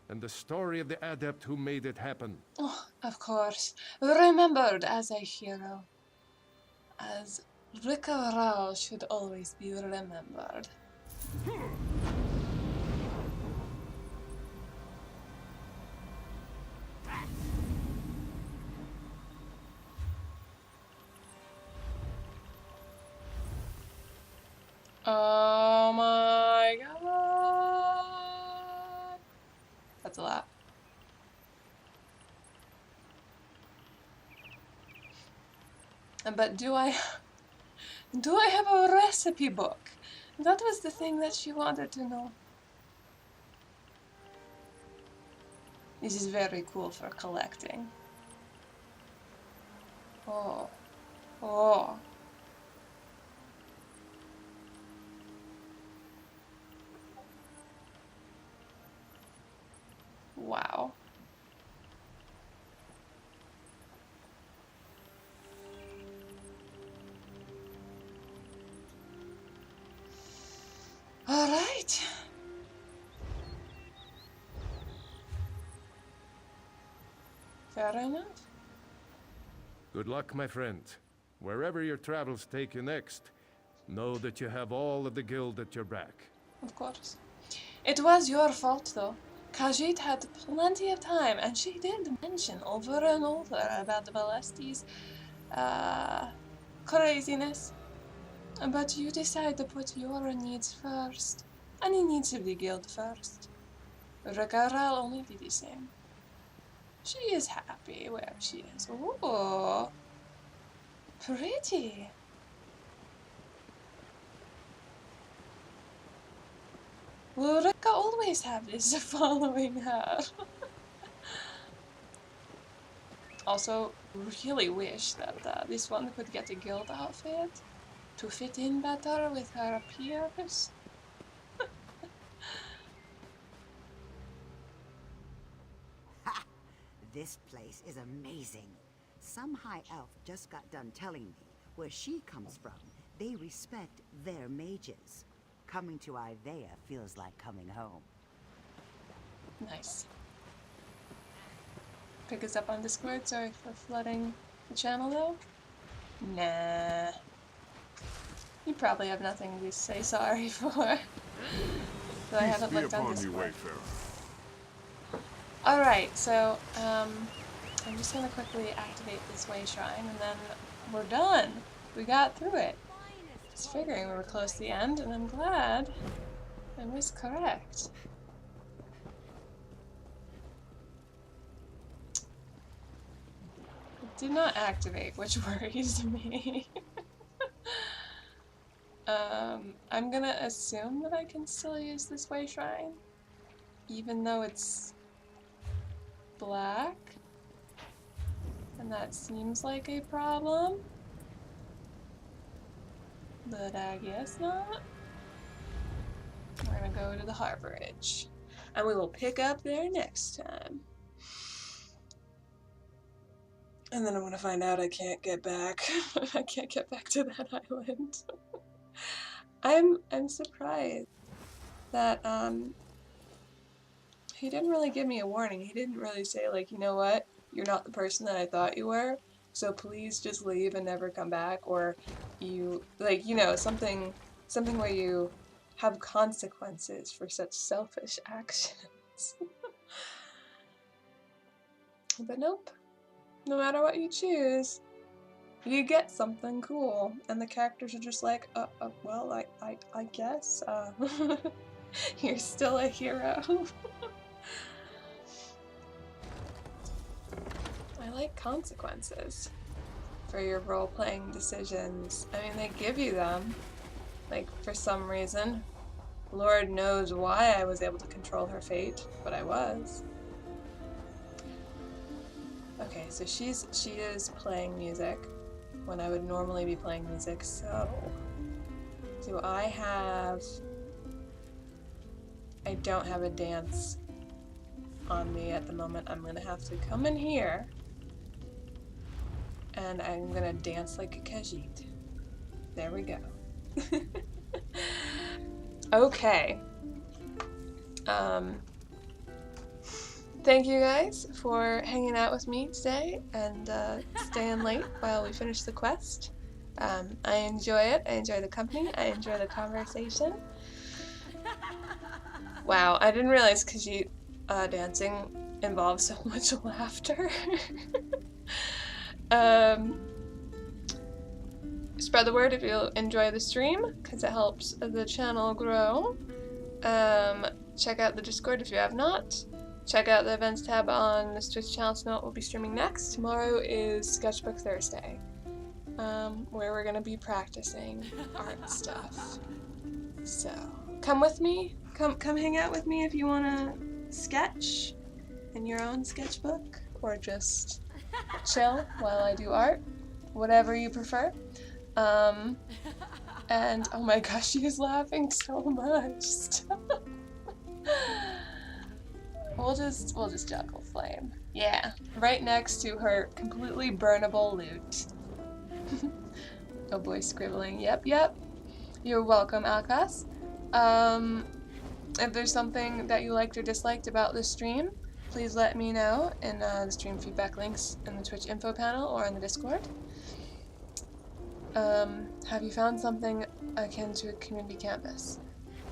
and the story of the adept who made it happen. Oh, of course. Remembered as a hero. As Rikha'Raal should always be remembered. Oh my god. That's a lot. But do I have a recipe book? That was the thing that she wanted to know. This is very cool for collecting. Oh. Oh. Wow. All right. Fair enough. Good luck, my friend. Wherever your travels take you next, know that you have all of the guild at your back. Of course. It was your fault, though. Khajiit had plenty of time, and she did mention over and over about the Balesti's craziness. But you decide to put your needs first, and the needs of the guild first. Rikha'Raal only did the same. She is happy where she is. Ooh, pretty. Will Rikka always have this following her? Also, really wish that this one could get a guild outfit to fit in better with her peers. Ha! This place is amazing. Some high elf just got done telling me where she comes from, they respect their mages. Coming to Ivea feels like coming home. Nice. Pick us up on Discord. Sorry for flooding the channel, though. Nah. You probably have nothing to say sorry for. So I haven't looked on Discord. Alright, so, I'm just gonna quickly activate this way shrine, and then we're done. We got through it. Just figuring we were close to the end, and I'm glad I was correct. It did not activate, which worries me. I'm gonna assume that I can still use this way shrine, even though it's black, and that seems like a problem. But I guess not. We're gonna go to the harborage, and we will pick up there next time. And then I'm gonna find out I can't get back. I can't get back to that island. I'm surprised that he didn't really give me a warning. He didn't really say, like, you know what, you're not the person that I thought you were, so please just leave and never come back, or you, like, you know, something where you have consequences for such selfish actions. But nope. No matter what you choose, you get something cool, and the characters are just like, well, I guess, you're still a hero. I like consequences for your role-playing decisions. I mean, they give you them, like, for some reason. Lord knows why I was able to control her fate, but I was. Okay, so she is playing music when I would normally be playing music, so do I don't have a dance on me at the moment. I'm gonna have to come in here and I'm gonna dance like a Khajiit. There we go. thank you guys for hanging out with me today and staying late while we finish the quest. I enjoy it. I enjoy the company. I enjoy the conversation. Wow, I didn't realize Khajiit dancing involves so much laughter. Spread the word if you enjoy the stream, because it helps the channel grow. Check out the Discord if you have not. Check out the events tab on this Twitch channel to know what we'll be streaming next. Tomorrow is Sketchbook Thursday, where we're going to be practicing art stuff. So, come with me. Come hang out with me if you want to sketch in your own sketchbook, or just chill while I do art. Whatever you prefer. And oh my gosh, she is laughing so much. Stop. We'll just juggle flame. Yeah, right next to her completely burnable loot. Oh boy, scribbling. Yep. You're welcome, Alkas. If there's something that you liked or disliked about this stream, please let me know in the stream feedback links in the Twitch info panel or in the Discord. Have you found something akin to a community campus?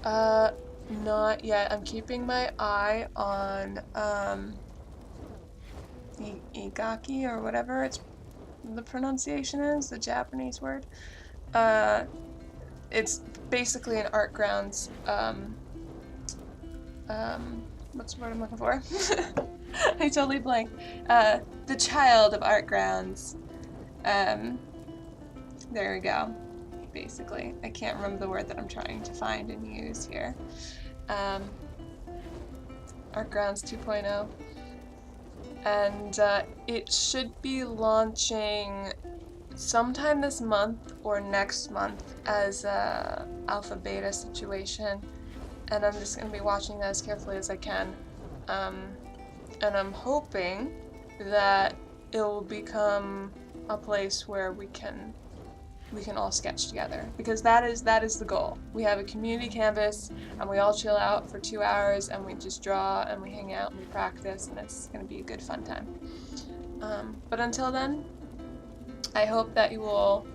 Not yet. I'm keeping my eye on Igaki or whatever the pronunciation is, the Japanese word. It's basically an art grounds. What's the word I'm looking for? I totally blanked. The child of art grounds. There we go. Basically, I can't remember the word that I'm trying to find and use here. Art Grounds 2.0. And it should be launching sometime this month or next month as a alpha beta situation. And I'm just going to be watching that as carefully as I can. And I'm hoping that it will become a place where we can all sketch together, because that is the goal. We have a community canvas and we all chill out for 2 hours and we just draw and we hang out and we practice, and it's going to be a good fun time. But until then, I hope that you will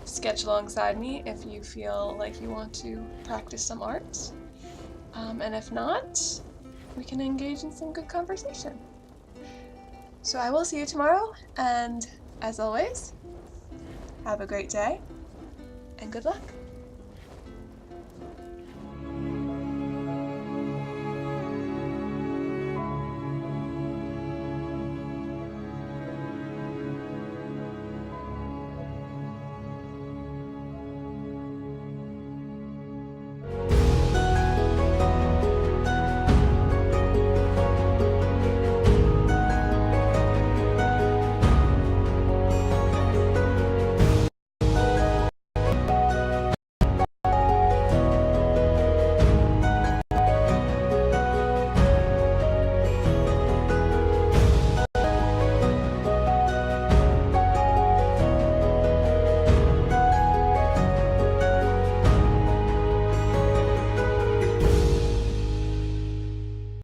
sketch alongside me if you feel like you want to practice some art. And if not, we can engage in some good conversation. So I will see you tomorrow, and as always, have a great day, and good luck.